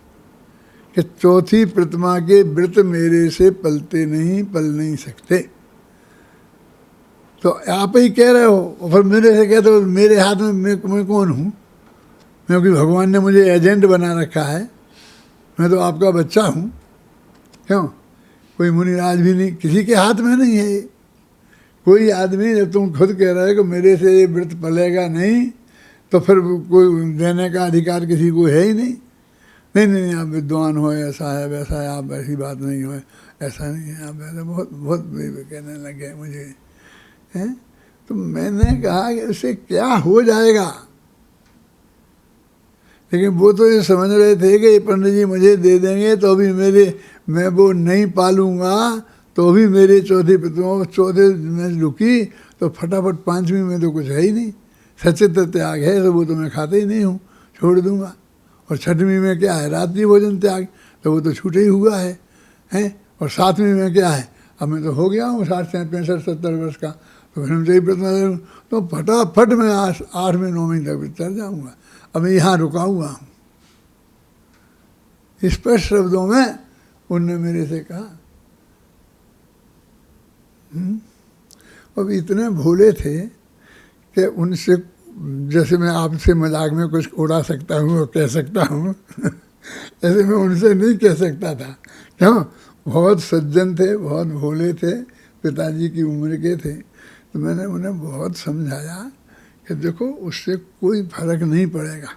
[SPEAKER 1] कि चौथी प्रतिमा के व्रत मेरे से पलते नहीं, पल नहीं सकते। तो आप ही कह रहे हो, और फिर मेरे से कहते हो मेरे हाथ में मैं कौन हूँ? क्योंकि भगवान ने मुझे एजेंट बना रखा है, मैं तो आपका बच्चा हूँ। क्यों? कोई मुनिराज भी नहीं, किसी के हाथ में नहीं है ये। कोई आदमी, जब तुम खुद कह रहे हो कि मेरे से ये व्रत पलेगा नहीं, तो फिर कोई देने का अधिकार किसी को है ही नहीं। नहीं नहीं आप विद्वान हो, ऐसा है वैसा है, आप ऐसी बात नहीं हो, ऐसा नहीं है, आप ऐसा बहुत बहुत कहने लगे मुझे, हैं? तो मैंने कहा कि उससे क्या हो जाएगा? लेकिन वो तो ये समझ रहे थे कि पंडित जी मुझे दे देंगे तो भी मैं वो नहीं पालूंगा, तो भी मेरे चौथी प्रतिमा, चौथे में रुकी तो फटाफट 5वीं में तो कुछ है ही नहीं, सचित्र त्याग है, तो वो तो मैं खाता ही नहीं हूँ, छोड़ दूंगा। और 6वीं में क्या है? रात्रि भोजन त्याग। तो वो तो छूटे ही हुआ है, हैं। और साथ में क्या है, अब मैं तो हो गया हूँ 60 65 70 वर्ष का, तो फिर मुझे प्रतिमा तो फटाफट मैं 8वीं 9वीं तक चल जाऊँगा। अब मैं यहाँ रुका हुआ हूँ। स्पष्ट शब्दों में उनने मेरे से कहा। अब इतने भोले थे कि उनसे, जैसे मैं आपसे मजाक में कुछ उड़ा सकता हूँ और कह सकता हूँ ऐसे मैं उनसे नहीं कह सकता था। क्यों? बहुत सज्जन थे, बहुत भोले थे, पिताजी की उम्र के थे। तो मैंने उन्हें बहुत समझाया कि देखो उससे कोई फर्क नहीं पड़ेगा,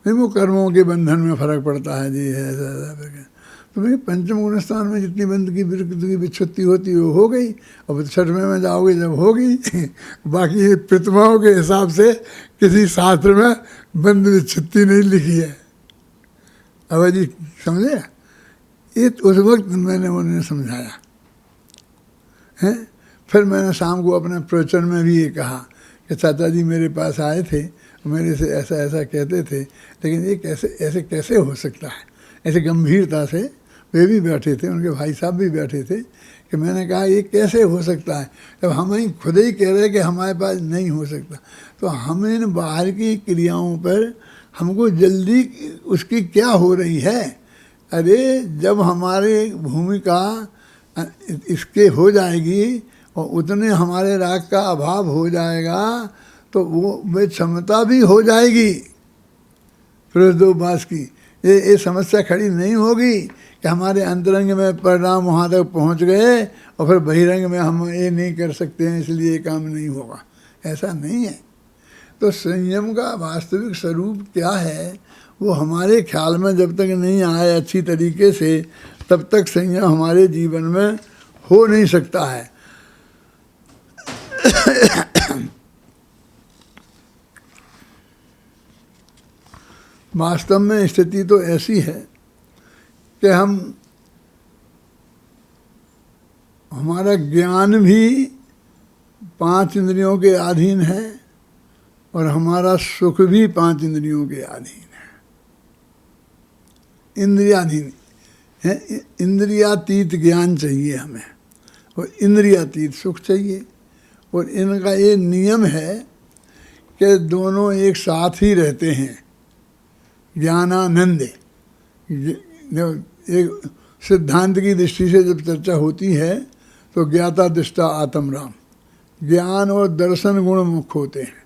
[SPEAKER 1] नहीं वो कर्मों के बंधन में फर्क पड़ता है जी, है ऐसा। तो भाई पंचम गुण स्थान में जितनी बंदगी विरक्ति की विच्छुत्ति होती है वो हो गई। अब 6वें में जाओगे जब होगी बाकी प्रतिमाओं के हिसाब से किसी शास्त्र में बंद विच्छुत्ति नहीं लिखी है। अब जी समझे? ये उस वक्त मैंने उन्हें समझाया है। फिर मैंने शाम को अपने प्रवचन में भी ये कहा कि चाचा जी मेरे पास आए थे, मेरे से ऐसा ऐसा कहते थे, लेकिन ये ऐसे कैसे हो सकता है। ऐसे गंभीरता से वे भी बैठे थे, उनके भाई साहब भी बैठे थे, कि मैंने कहा ये कैसे हो सकता है, जब हम ही खुद ही कह रहे हैं कि हमारे पास नहीं हो सकता। तो हम इन बाहर की क्रियाओं पर हमको जल्दी उसकी क्या हो रही है। अरे जब हमारे भूमिका इसके हो जाएगी और उतने हमारे राग का अभाव हो जाएगा तो वो क्षमता भी हो जाएगी फिरोजदोबास की। ये समस्या खड़ी नहीं होगी कि हमारे अंतरंग में परिणाम वहाँ तक पहुँच गए और फिर बहिरंग में हम ये नहीं कर सकते हैं इसलिए ये काम नहीं होगा। ऐसा नहीं है। तो संयम का वास्तविक स्वरूप क्या है वो हमारे ख्याल में जब तक नहीं आए अच्छी तरीके से, तब तक संयम हमारे जीवन में हो नहीं सकता है। वास्तव में स्थिति तो ऐसी है कि हमारा ज्ञान भी 5 इंद्रियों के अधीन है और हमारा सुख भी 5 इंद्रियों के अधीन है। इंद्रियाधीन है। इंद्रियातीत ज्ञान चाहिए हमें और इंद्रियातीत सुख चाहिए। और इनका ये नियम है कि दोनों एक साथ ही रहते हैं। ज्ञानानंद एक सिद्धांत की दृष्टि से जब चर्चा होती है तो ज्ञाता दृष्टा आत्म राम, ज्ञान और दर्शन गुण मुख्य होते हैं।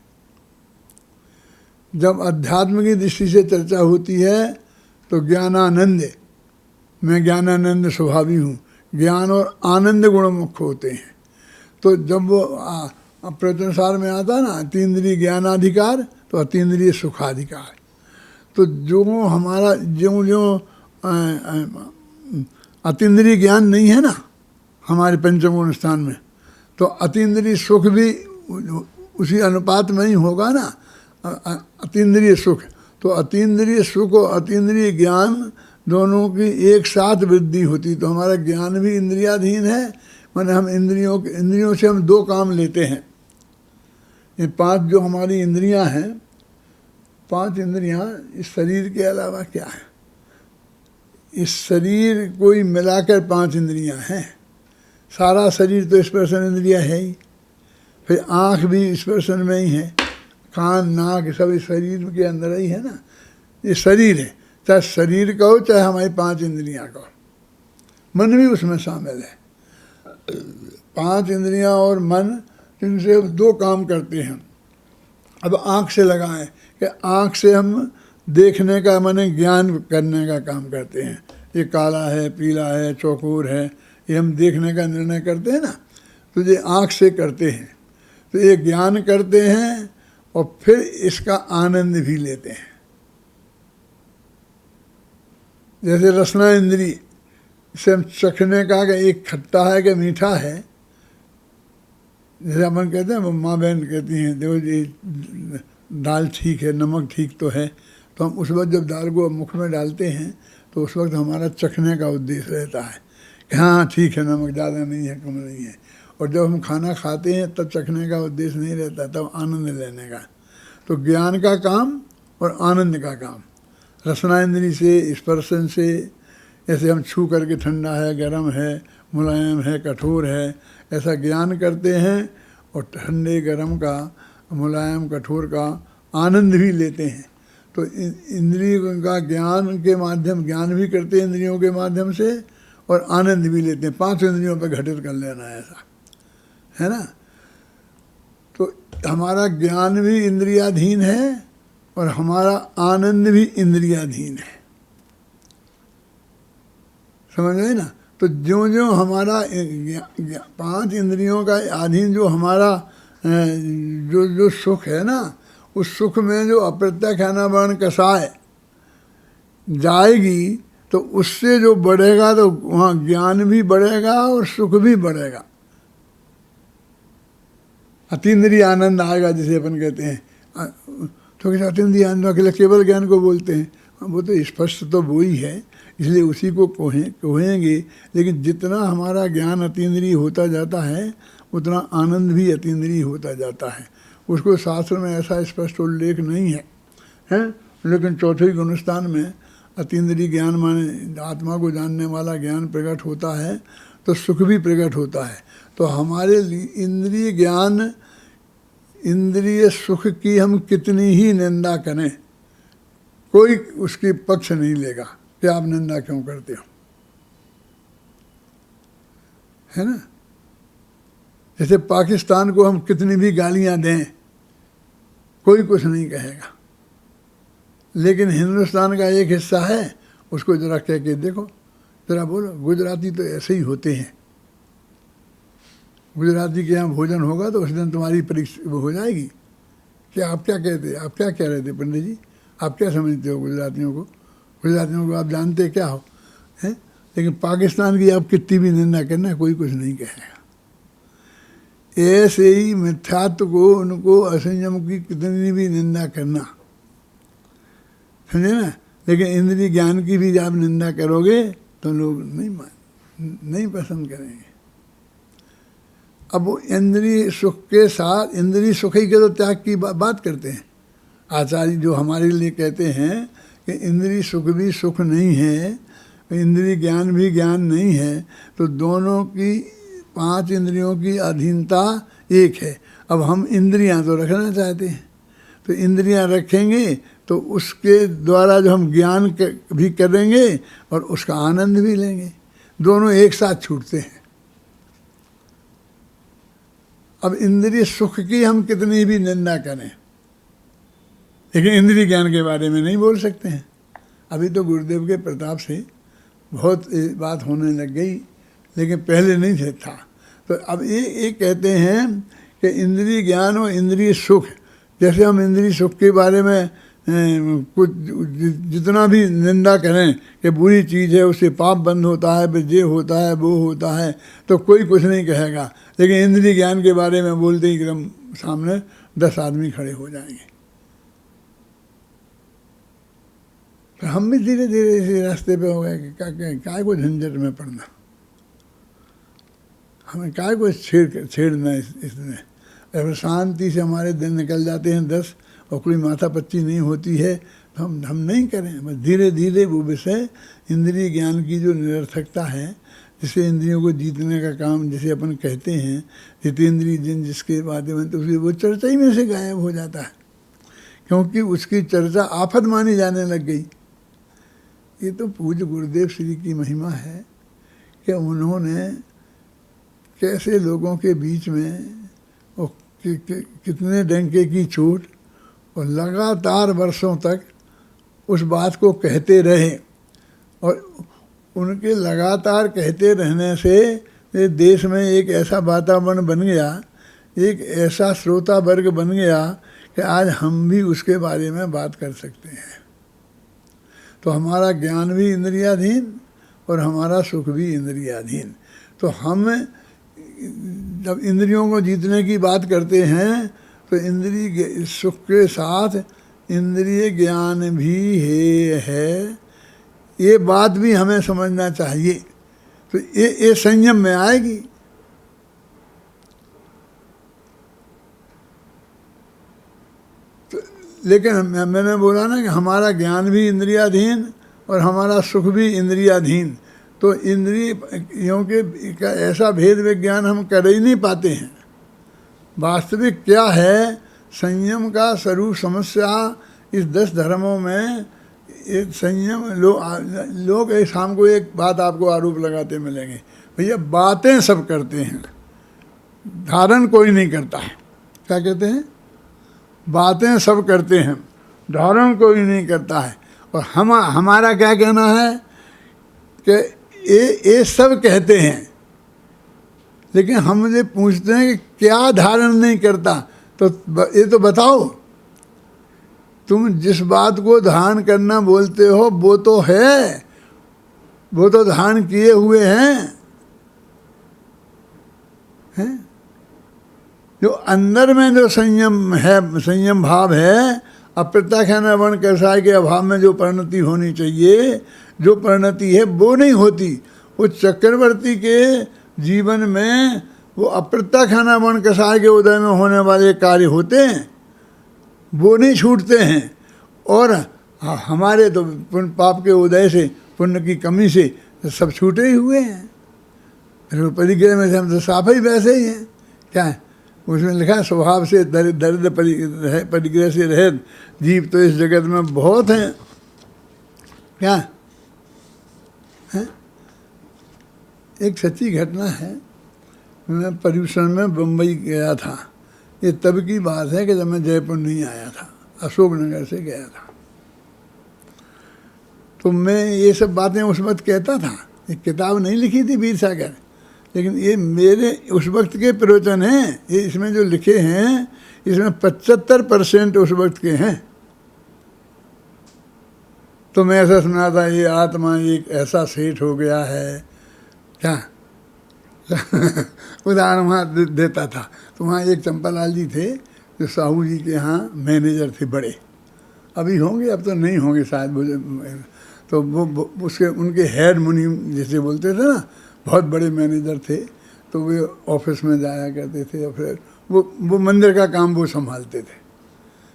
[SPEAKER 1] जब अध्यात्म की दृष्टि से चर्चा होती है तो ज्ञानानंद, मैं ज्ञानानंद स्वभावी हूँ, ज्ञान और आनंद गुण मुख्य होते हैं। तो जब वो प्रवचनसार में आता ना अतीन्द्रिय ज्ञानाधिकार तो अतीन्द्रिय सुखाधिकार। तो जो हमारा जो अतीन्द्रिय ज्ञान नहीं है ना हमारे पंचमगुण स्थान में, तो अतीन्द्रिय सुख भी उसी अनुपात में ही होगा ना। अतीन्द्रिय सुख, तो अतीन्द्रिय सुख और अतीन्द्रिय ज्ञान दोनों की एक साथ वृद्धि होती। तो हमारा ज्ञान भी इंद्रियाधीन है, माने हम इंद्रियों से हम 2 काम लेते हैं। ये 5 जो हमारी इंद्रियां हैं, 5 इंद्रियां इस शरीर के अलावा क्या है। इस शरीर को ही मिलाकर 5 इंद्रियां हैं। सारा शरीर तो स्पर्शन इंद्रिया है ही, फिर आँख भी स्पर्शन में ही है, कान नाक सब इस शरीर के अंदर ही है ना। ये शरीर है, चाहे शरीर का हो चाहे हमारी 5 इंद्रियां का हो, मन भी उसमें शामिल है। 5 इंद्रियां और मन इनसे 2 काम करते हैं। अब आँख से लगाएं कि आँख से हम देखने का माने ज्ञान करने का काम करते हैं। ये काला है, पीला है, चौकोर है, ये हम देखने का निर्णय करते हैं ना, तो ये आँख से करते हैं। तो ये ज्ञान करते हैं और फिर इसका आनंद भी लेते हैं। जैसे रसना इंद्री से हम चखने का कि एक खट्टा है कि मीठा है। जैसे अपन कहते हैं, माँ बहन कहती हैं देखो जी दाल ठीक है, नमक ठीक तो है, तो हम उस वक्त जब दाल को मुख में डालते हैं तो उस वक्त हमारा चखने का उद्देश्य रहता है कि हाँ ठीक है, नमक ज़्यादा नहीं है, कम नहीं है। और जब हम खाना खाते हैं तब चखने का उद्देश्य नहीं रहता, तब आनंद लेने का। तो ज्ञान का काम और आनंद का काम रसना इंद्री से, स्पर्शन से, ऐसे हम छू करके ठंडा है, गर्म है, मुलायम है, कठोर है, ऐसा ज्ञान करते हैं और ठंडे गर्म का, मुलायम कठोर का आनंद भी लेते हैं। तो इंद्रियों का ज्ञान के माध्यम, ज्ञान भी करते हैं इंद्रियों के माध्यम से और आनंद भी लेते हैं। 5 इंद्रियों पर घटित कर लेना है, ऐसा है ना। तो हमारा ज्ञान भी इंद्रियाधीन है और हमारा आनंद भी इंद्रियाधीन है, समझ गए ना। तो ज्यों ज्यों हमारा 5 इंद्रियों का अधीन जो हमारा जो सुख है ना, उस सुख में जो अप्रत्यक्ष अनावरण कषाय जाएगी तो उससे जो बढ़ेगा तो वहाँ ज्ञान भी बढ़ेगा और सुख भी बढ़ेगा, अतीन्द्रिय आनंद आएगा जिसे अपन कहते हैं। तो किसी अतीन्द्रिय आनंद अकेले केवल ज्ञान को बोलते हैं, वो तो स्पष्ट तो वो ही है, इसलिए उसी को कहेंगे। लेकिन जितना हमारा ज्ञान अतीन्द्रिय होता जाता है उतना आनंद भी अतीन्द्रिय होता जाता है। उसको शास्त्र में ऐसा स्पष्ट उल्लेख नहीं है, हैं? लेकिन चौथे गुणस्थान में अतीन्द्रिय ज्ञान माने आत्मा को जानने वाला ज्ञान प्रकट होता है तो सुख भी प्रकट होता है। तो हमारे लिए इंद्रिय ज्ञान, इंद्रिय सुख की हम कितनी ही निंदा करें, कोई उसकी पक्ष नहीं लेगा कि आप निंदा क्यों करते हो, है ना। जैसे पाकिस्तान को हम कितनी भी गालियां दें कोई कुछ नहीं कहेगा, लेकिन हिंदुस्तान का एक हिस्सा है उसको जरा कह के देखो, जरा बोलो गुजराती तो ऐसे ही होते हैं, गुजराती के यहाँ भोजन होगा तो उस दिन तुम्हारी परीक्षा हो जाएगी कि आप क्या कहते, आप क्या कह रहे थे पंडित जी, आप क्या समझते हो गुजरातियों को, गुजरातियों को आप जानते क्या हो, हैं। लेकिन पाकिस्तान की आप कितनी भी निंदा करना कोई कुछ नहीं कहेगा। ऐसे ही मिथ्यात्व को, उनको असंयम की कितनी भी निंदा करना, समझे ना। लेकिन इंद्रिय ज्ञान की भी आप निंदा करोगे तो लोग नहीं पसंद करेंगे। अब वो इंद्रिय सुख के साथ, इंद्रिय सुख ही के तो त्याग की बात करते हैं आचार्य, जो हमारे लिए कहते हैं कि इंद्रिय सुख भी सुख नहीं है, इंद्रिय ज्ञान भी ज्ञान नहीं है, तो दोनों की 5 इंद्रियों की अधीनता एक है। अब हम इंद्रियां तो रखना चाहते हैं, तो इंद्रियां रखेंगे तो उसके द्वारा जो हम ज्ञान भी करेंगे और उसका आनंद भी लेंगे, दोनों एक साथ छूटते हैं। अब इंद्रिय सुख की हम कितनी भी निंदा करें, लेकिन इंद्रिय ज्ञान के बारे में नहीं बोल सकते हैं। अभी तो गुरुदेव के प्रताप से बहुत बात होने लग गई, लेकिन पहले नहीं से था। तो अब ये कहते हैं कि इंद्रिय ज्ञान और इंद्रिय सुख, जैसे हम इंद्रिय सुख के बारे में कुछ जितना भी निंदा करें कि बुरी चीज़ है, उससे पाप बंद होता है, फिर ये होता है, वो होता है, तो कोई कुछ नहीं कहेगा। लेकिन इंद्रिय ज्ञान के बारे में बोलते ही एकदम सामने 10 आदमी खड़े हो जाएंगे। तो हम भी धीरे धीरे इसी रास्ते पे हो गए कि काय को झंझट में पड़ना, हमें काय को छेड़ना इसमें। अगर शांति से हमारे दिन निकल जाते हैं 10 और कोई माथा पच्ची नहीं होती है तो हम नहीं करें। बस धीरे धीरे वो विषय इंद्रिय ज्ञान की जो निरर्थकता है, जिसे इंद्रियों को जीतने का काम जिसे अपन कहते हैं, जितेंद्रिय जिन जिसके माध्यम में, तो उसकी वो चर्चा ही में से गायब हो जाता है, क्योंकि उसकी चर्चा आफत मानी जाने लग गई। ये तो पूज्य गुरुदेव श्री की महिमा है कि उन्होंने कैसे लोगों के बीच में और कितने डंके की चोट और लगातार वर्षों तक उस बात को कहते रहे, और उनके लगातार कहते रहने से देश में एक ऐसा वातावरण बन गया, एक ऐसा श्रोता वर्ग बन गया कि आज हम भी उसके बारे में बात कर सकते हैं। तो हमारा ज्ञान भी इंद्रियाधीन और हमारा सुख भी इंद्रियाधीन। तो हम जब इंद्रियों को जीतने की बात करते हैं तो इंद्रिय सुख के साथ इंद्रिय ज्ञान भी है, ये बात भी हमें समझना चाहिए। तो ये संयम में आएगी। तो लेकिन मैंने बोला ना कि हमारा ज्ञान भी इंद्रियाधीन और हमारा सुख भी इंद्रियाधीन। तो इंद्रियों के का ऐसा भेद विज्ञान हम कर ही नहीं पाते हैं। वास्तविक क्या है, संयम का स्वरूप समस्या इस 10 धर्मों में एक संयम। लोग एक शाम को एक बात आपको आरोप लगाते मिलेंगे, भैया बातें सब करते हैं, धारण कोई नहीं करता है। क्या कहते हैं? बातें सब करते हैं, धारण कोई नहीं करता है। और हमारा क्या कहना है कि ये सब कहते हैं, लेकिन हम मुझे पूछते हैं कि क्या धारण नहीं करता, तो ये तो बताओ। तुम जिस बात को धारण करना बोलते हो वो तो है, वो तो धारण किए हुए हैं। जो अंदर में जो संयम है, संयम भाव है, अप्रत्यक्ष वर्ण कसाय के अभाव में जो परिणति होनी चाहिए, जो परिणति है वो नहीं होती। वो चक्रवर्ती के जीवन में वो अप्रत्यक्ष वर्ण कसाय के उदय में होने वाले कार्य होते हैं, वो नहीं छूटते हैं। और हमारे तो पुण्य पाप के उदय से, पुण्य की कमी से सब छूटे ही हुए हैं। परिग्रह में से हम तो साफ ही वैसे ही हैं। क्या है उसमें लिखा है? स्वभाव से दरिद्र परिग्रह से रहित जीव तो इस जगत में बहुत हैं। क्या है? एक सच्ची घटना है। मैं पर्यूषण में बम्बई गया था। ये तब की बात है कि जब मैं जयपुर नहीं आया था, अशोकनगर से गया था। तो मैं ये सब बातें उस वक्त कहता था। एक किताब नहीं लिखी थी वीर सागर, लेकिन ये मेरे उस वक्त के प्रवचन हैं। ये इसमें जो लिखे हैं, इसमें 75% उस वक्त के हैं। तो मैं ऐसा सुना था, ये आत्मा एक ऐसा सेठ हो गया है। क्या उदाहरण वहाँ देता था। तो वहाँ एक चंपालाल जी थे जो साहू जी के यहाँ मैनेजर थे बड़े। अभी होंगे, अब तो नहीं होंगे शायद। तो वो उसके उनके हेड मुनि जैसे बोलते थे ना, बहुत बड़े मैनेजर थे। तो वे ऑफिस में जाया करते थे और फिर वो मंदिर का काम वो संभालते थे।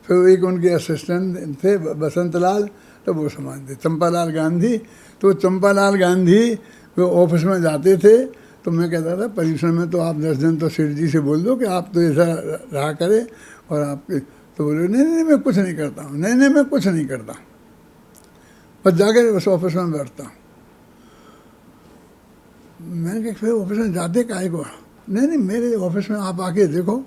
[SPEAKER 1] फिर एक उनके असिस्टेंट थे बसंत लाल, तो वो संभालते। चंपालाल गांधी, तो चंपालाल गांधी वो ऑफिस में जाते थे। तो मैं कहता था पर्यूषण में तो आप 10 दिन तो सेठ जी से बोल दो कि आप तो ऐसा रहा करें और आपके। तो बोले नहीं मैं कुछ नहीं करता हूँ, नहीं मैं कुछ नहीं करता, बस जाकर उस ऑफिस में बैठता हूँ। मैंने कहा फिर ऑफिस में जाते काहे को? नहीं मेरे ऑफिस में आप आके देखो,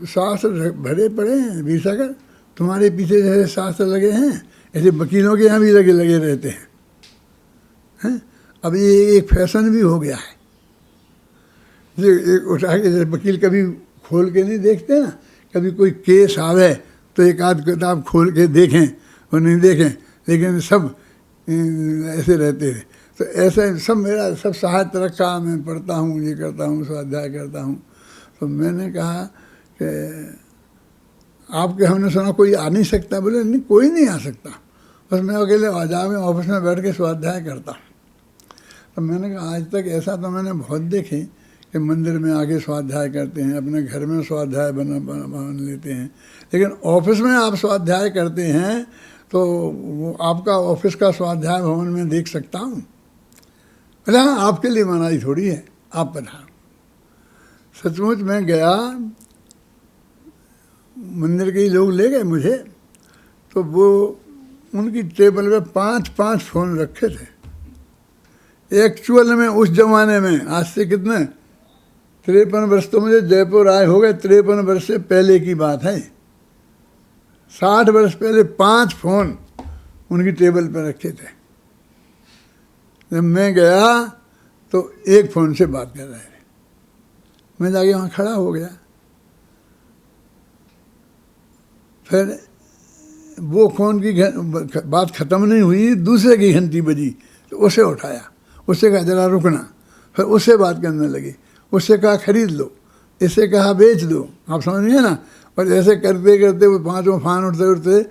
[SPEAKER 1] शास्त्र भरे पड़े हैं वीर सागर, तुम्हारे पीछे जैसे शास्त्र लगे हैं ऐसे वकीलों के यहाँ भी लगे रहते हैं। अब ये एक फैशन भी हो गया है। ये एक उठा के जैसे वकील कभी खोल के नहीं देखते ना, कभी कोई केस आवे तो एक आध किताब खोल के देखें और नहीं देखें, लेकिन सब ऐसे रहते हैं। तो ऐसे सब मेरा सब साहित्य रखा, मैं पढ़ता हूँ, ये करता हूँ, स्वाध्याय करता हूँ। तो मैंने कहा कि आपके हमने सुना कोई आ नहीं सकता। बोले नहीं कोई नहीं आ सकता, बस मैं अकेले आजा में ऑफिस में बैठ के स्वाध्याय करता हूँ। तो मैंने कहा आज तक ऐसा तो मैंने बहुत देखे कि मंदिर में आके स्वाध्याय करते हैं, अपने घर में स्वाध्याय बन लेते हैं, लेकिन ऑफिस में आप स्वाध्याय करते हैं तो वो आपका ऑफिस का स्वाध्याय भवन में देख सकता हूँ। बोले हाँ आपके लिए मनाही थोड़ी है, आप पधारो। सचमुच मैं गया, मंदिर के ही लोग ले गए मुझे। तो वो उनकी टेबल पे 5-5 फोन रखे थे। एक्चुअल में उस जमाने में, आज से कितने 53 वर्ष तो मुझे जयपुर आए हो गए, 53 वर्ष से पहले की बात है। 60 वर्ष पहले 5 फोन उनकी टेबल पर रखे थे। जब मैं गया तो एक फ़ोन से बात कर रहे थे। मैं जाके वहाँ खड़ा हो गया। फिर वो फ़ोन की बात ख़त्म नहीं हुई, दूसरे की घंटी बजी तो उसे उठाया, उससे कहा जरा रुकना। फिर उससे बात करने लगी, उससे कहा खरीद लो, इससे कहा बेच दो। आप समझिए ना। और ऐसे करते करते वो 5 फान उठते उठते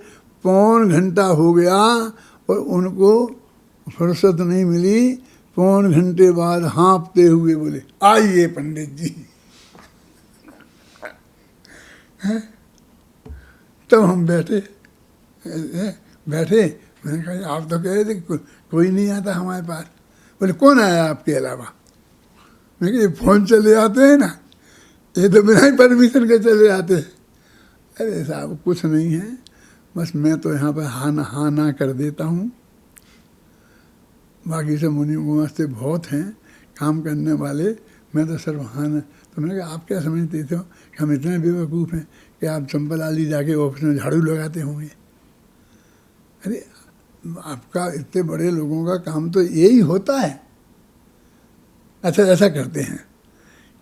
[SPEAKER 1] 1.25 घंटा हो गया और उनको फुर्सत नहीं मिली। 1.25 घंटे बाद हाँफते हुए बोले आइए पंडित जी। तब हम बैठे मैंने कहा आप तो कह रहे थे कोई नहीं आता हमारे पास। बोले कौन आया आपके अलावा? मैंने कहा ये फ़ोन चले आते हैं ना, ये तो बिना ही परमिशन के चले आते हैं। अरे साहब कुछ नहीं है, बस मैं तो यहाँ पर हाँ ना कर देता हूँ, बाकी सब मुनि गुमास्ते बहुत हैं काम करने वाले, मैं तो सिर्फ हाँ ना। तो मैंने कहा आप क्या समझते थे कि हम इतने बेवकूफ़ हैं कि आप चंपलाली जाके ऑफिस में झाड़ू लगाते होंगे? अरे आपका इतने बड़े लोगों का काम तो यही होता है। अच्छा ऐसा करते हैं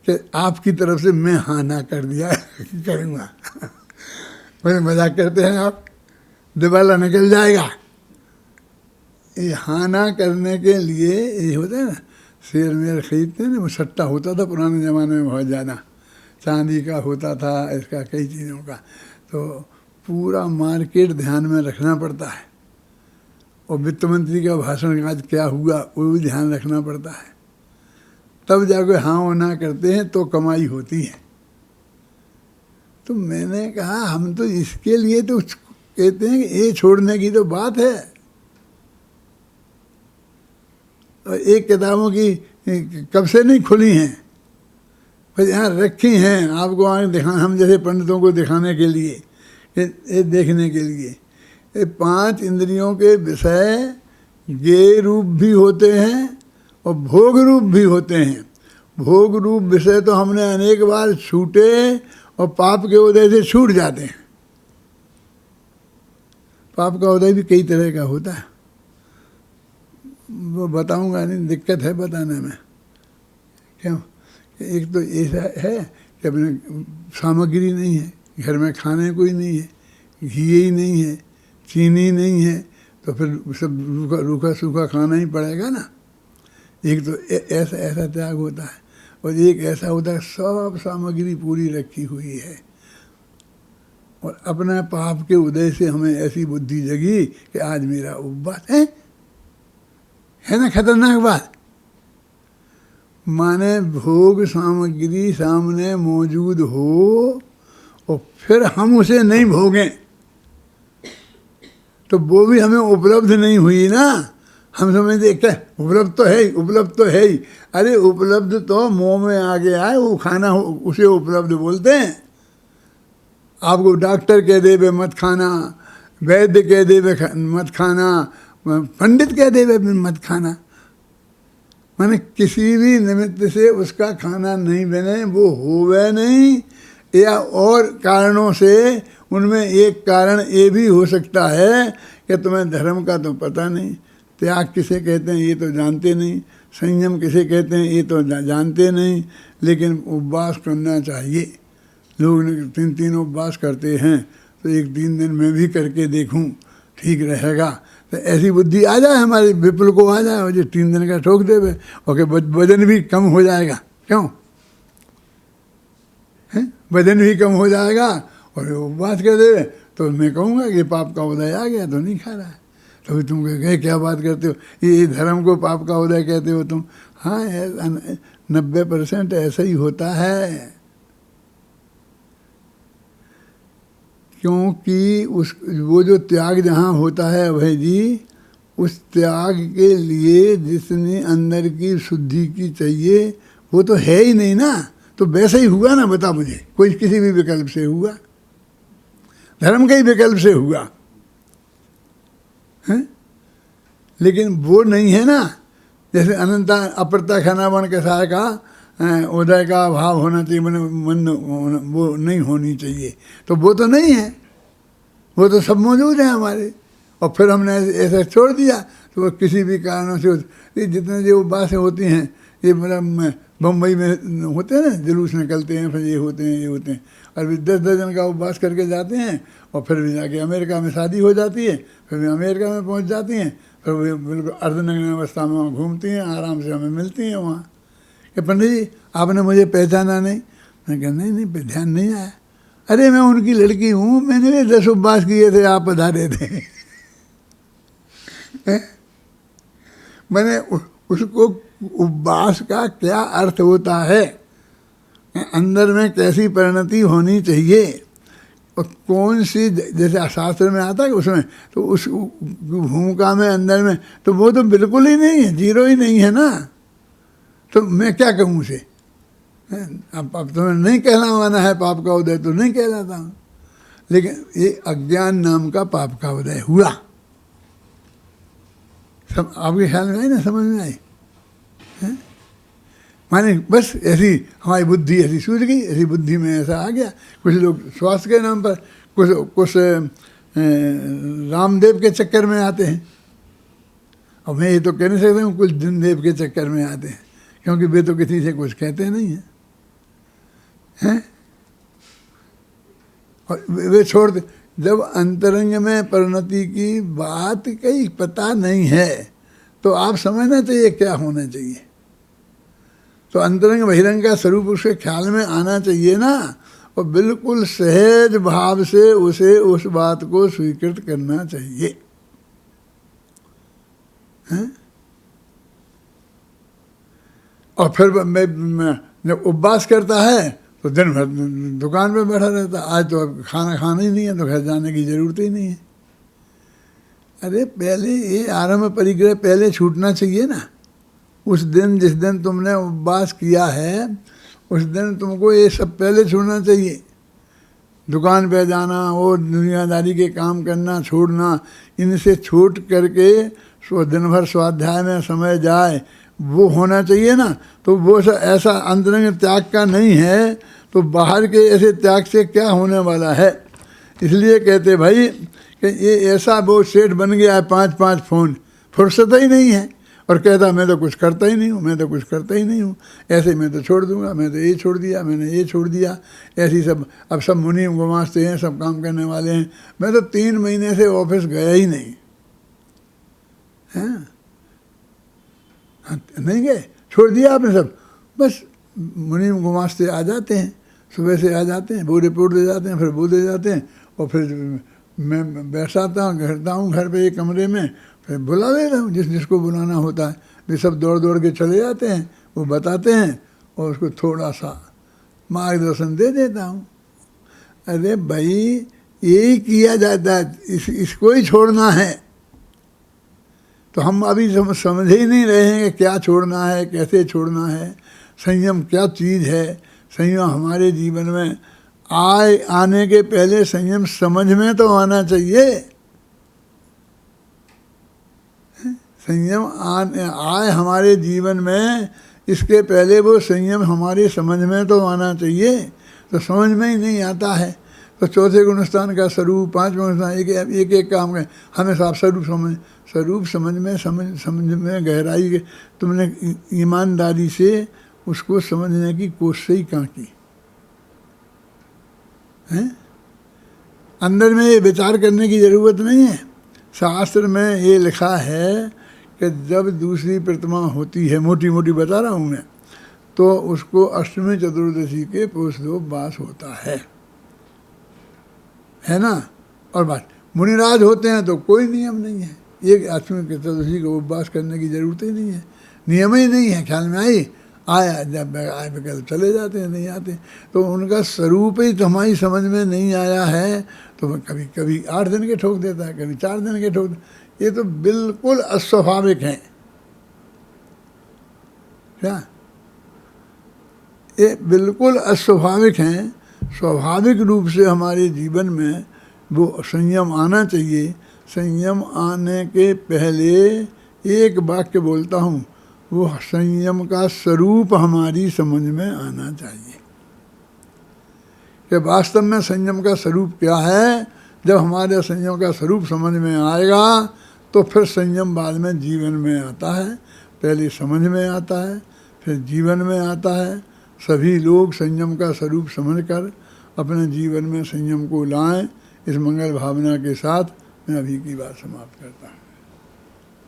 [SPEAKER 1] कि आपकी तरफ से मैं हाँ ना कर दिया करूँगा। मुझे मजाक करते हैं आप, दिवाला निकल जाएगा। ये हाँ ना करने के लिए ये होता है ना, शेयर मेयर खरीदते हैं ना, वो सट्टा होता था पुराने ज़माने में बहुत ज़्यादा, चांदी का होता था, इसका कई चीज़ों का। तो पूरा मार्केट ध्यान में रखना पड़ता है, और वित्त मंत्री का भाषण आज क्या हुआ वो भी ध्यान रखना पड़ता है, तब जाकर हाँ वो ना करते हैं तो कमाई होती है। तो मैंने कहा हम तो इसके लिए तो कहते हैं कि ये छोड़ने की तो बात है। और एक किताबों की कब से नहीं खुली हैं, पर यहाँ रखी हैं आपको आगे दिखा, हम जैसे पंडितों को दिखाने के लिए, ये देखने के लिए। ये 5 इंद्रियों के विषय ज्ञेय रूप भी होते हैं और भोग रूप भी होते हैं। भोग रूप विषय तो हमने अनेक बार छूटे और पाप के उदय से छूट जाते हैं। पाप का उदय भी कई तरह का होता है, वो बताऊंगा नहीं, दिक्कत है बताने में। क्यों? एक तो ऐसा है कि अपने सामग्री नहीं है, घर में खाने कोई नहीं है, घी ही नहीं है, चीनी नहीं है, तो फिर सब रूखा सूखा खाना ही पड़ेगा ना। एक तो ऐसा त्याग होता है, और एक ऐसा होता है सब सामग्री पूरी रखी हुई है, और अपना पाप के उदय से हमें ऐसी बुद्धि जगी कि आज मेरा उपवास है ना खतरनाक बात। माने भोग सामग्री सामने मौजूद हो और फिर हम उसे नहीं भोगें तो वो भी हमें उपलब्ध नहीं हुई ना। हम समझते क्या उपलब्ध तो है ही, उपलब्ध तो है ही। अरे उपलब्ध तो मुंह में आगे आए वो खाना उसे उपलब्ध बोलते हैं। आपको डॉक्टर कह दे मत खाना, वैद्य कह दे मत खाना, पंडित कह दे मत खाना, माने किसी भी निमित्त से उसका खाना नहीं बने, वो होवे नहीं, या और कारणों से। उनमें एक कारण ये भी हो सकता है कि तुम्हें धर्म का तो पता नहीं, त्याग किसे कहते हैं ये तो जानते नहीं, संयम किसे कहते हैं ये तो जानते नहीं, लेकिन उपवास करना चाहिए। लोग 3 उपवास करते हैं, तो 1-3 दिन मैं भी करके देखूं ठीक रहेगा। तो ऐसी बुद्धि आ जाए हमारे विपुल को, आ जाए और जो 3 दिन का ठोक देवे, और वजन भी कम हो जाएगा। क्यों है? वजन भी कम हो जाएगा, और उपवास कर देवे तो मैं कहूँगा कि पाप का उदय आ गया तो नहीं खा रहा है। तो तुम कहे क्या बात करते हो, ये धर्म को पाप का उदय कहते हो तुम? हाँ 90% ऐसा ही होता है, क्योंकि वो जो त्याग जहाँ होता है अभय जी, उस त्याग के लिए जितनी अंदर की शुद्धि की चाहिए वो तो है ही नहीं ना। तो वैसे ही हुआ ना, बता मुझे, कोई किसी भी विकल्प से हुआ, धर्म के ही विकल्प से हुआ है, लेकिन वो नहीं है ना। जैसे अनंता अप्रता खनावन कसाय का उदय का भाव होना चाहिए, मन वो नहीं होनी चाहिए, तो वो तो नहीं है, वो तो सब मौजूद है हमारे। और फिर हमने ऐसा छोड़ दिया तो वो किसी भी कारणों से ये जितने जो बातें होती हैं, ये मतलब बम्बई में होते हैं ना, जुलूस निकलते हैं, फिर ये होते हैं, और भी 10 दिन का उपवास करके जाते हैं, और फिर भी जाके अमेरिका में शादी हो जाती है, फिर भी अमेरिका में पहुंच जाती हैं, फिर वो बिल्कुल अर्धनग्न अवस्था में वहाँ घूमती हैं, आराम से हमें मिलती हैं वहाँ कि पंडित जी आपने मुझे पहचाना नहीं। मैं कहा नहीं ध्यान नहीं आया। अरे मैं उनकी लड़की हूँ, मैंने भी 10 उपवास किए थे, आप पधारे थे। मैंने उसको उपवास का क्या अर्थ होता है, अंदर में कैसी परिणति होनी चाहिए, और कौन सी, जैसे शास्त्र में आता है कि उसमें, तो उस भूमिका में अंदर में तो वो तो बिल्कुल ही नहीं है, जीरो ही नहीं है ना, तो मैं क्या कहूँ उसे? अब तुम्हें नहीं कहलावाना है पाप का उदय तो नहीं कहलाता हूँ, लेकिन ये अज्ञान नाम का पाप का उदय हुआ। सब आपके ख्याल में आई ना, समझ में आई? माने बस ऐसी हमारी बुद्धि ऐसी सूझ गई, ऐसी बुद्धि में ऐसा आ गया। कुछ लोग स्वास्थ्य के नाम पर, कुछ रामदेव के चक्कर में आते हैं। और मैं ये तो कह नहीं सकता हूँ कुछ दिन देव के चक्कर में आते हैं, क्योंकि वे तो किसी से कुछ कहते नहीं हैं, हैं? और वे छोड़ते, जब अंतरंग में परिणति की बात कहीं पता नहीं है तो आप समझना चाहिए क्या होना चाहिए। तो अंतरंग बहिरंग का स्वरूप उसके ख्याल में आना चाहिए ना, और बिल्कुल सहज भाव से उसे उस बात को स्वीकृत करना चाहिए, हैं? और फिर मैं जब उपवास करता है तो दिन भर दुकान पे बैठा रहता, आज तो अब खाना खाना ही नहीं है तो घर जाने की ज़रूरत ही नहीं है। अरे पहले ये आरंभ परिग्रह पहले छूटना चाहिए ना। उस दिन जिस दिन तुमने उपवास किया है उस दिन तुमको ये सब पहले छोड़ना चाहिए। दुकान पे जाना, वो दुनियादारी के काम करना छोड़ना, इनसे छूट करके दिन भर स्वाध्याय में समय जाए, वो होना चाहिए ना। तो वो ऐसा अंतरंग त्याग का नहीं है तो बाहर के ऐसे त्याग से क्या होने वाला है। इसलिए कहते भाई कि ये ऐसा वो सेठ बन गया है, 5-5 फ़ोन, फुर्सत ही नहीं है, और कहता मैं तो कुछ करता ही नहीं हूँ, मैं तो कुछ करता ही नहीं हूँ, ऐसे मैं तो छोड़ दूंगा, मैं तो ये छोड़ दिया, मैंने ये छोड़ दिया, ऐसी सब। अब सब मुनि गुमास्ते हैं, सब काम करने वाले हैं, मैं तो 3 महीने से ऑफिस गया ही नहीं, हैं? नहीं गए, छोड़ दिया आपने सब। बस मुनि गुमास्ते आ जाते हैं, सुबह से आ जाते हैं, वो रिपोर्ट दे जाते हैं, फिर वो दे जाते हैं, और फिर मैं बैठाता हूँ घर पे एक कमरे में, फिर बुला लेता हूँ जिसको बुलाना होता है। वे सब दौड़ दौड़ के चले जाते हैं, वो बताते हैं और उसको थोड़ा सा मार्गदर्शन दे देता हूँ। अरे भाई यही किया जाता है, इसको ही छोड़ना है। तो हम अभी समझ ही नहीं रहे हैं कि क्या छोड़ना है, कैसे छोड़ना है, संयम क्या चीज़ है। संयम हमारे जीवन में आने के पहले संयम समझ में तो आना चाहिए। संयम आए हमारे जीवन में, इसके पहले वो संयम हमारे समझ में तो आना चाहिए। तो समझ में ही नहीं आता है तो चौथे गुणस्थान का स्वरूप, 5वें गुणस्थान, एक काम है हमें साफ स्वरूप समझ में गहराई के तुमने ईमानदारी से उसको समझने की कोशिश ही कहाँ की है। अंदर में ये विचार करने की ज़रूरत नहीं है। शास्त्र में ये लिखा है कि जब दूसरी प्रतिमा होती है, मोटी मोटी बता रहा हूँ मैं, तो उसको अष्टमी चतुर्दशी के उपवास होता है ना। और बात मुनिराज होते हैं तो कोई नियम नहीं है, एक अष्टमी चतुर्दशी को उपवास करने की ज़रूरत ही नहीं है, नियम ही नहीं है। ख्याल में आया जब आए बगैर चले जाते हैं, नहीं आते। तो उनका स्वरूप ही तो हमारी समझ में नहीं आया है, तो कभी कभी 8 दिन के ठोक देता है, कभी 4 दिन के ठोक देता। ये तो बिल्कुल अस्वाभाविक है क्या? ये बिल्कुल अस्वाभाविक हैं। स्वाभाविक रूप से हमारे जीवन में वो संयम आना चाहिए। संयम आने के पहले एक वाक्य बोलता हूँ, वो संयम का स्वरूप हमारी समझ में आना चाहिए कि वास्तव में संयम का स्वरूप क्या है। जब हमारे संयम का स्वरूप समझ में आएगा तो फिर संयम बाद में जीवन में आता है। पहले समझ में आता है, फिर जीवन में आता है। सभी लोग संयम का स्वरूप समझकर अपने जीवन में संयम को लाएं। इस मंगल भावना के साथ मैं अभी की बात समाप्त करता हूँ।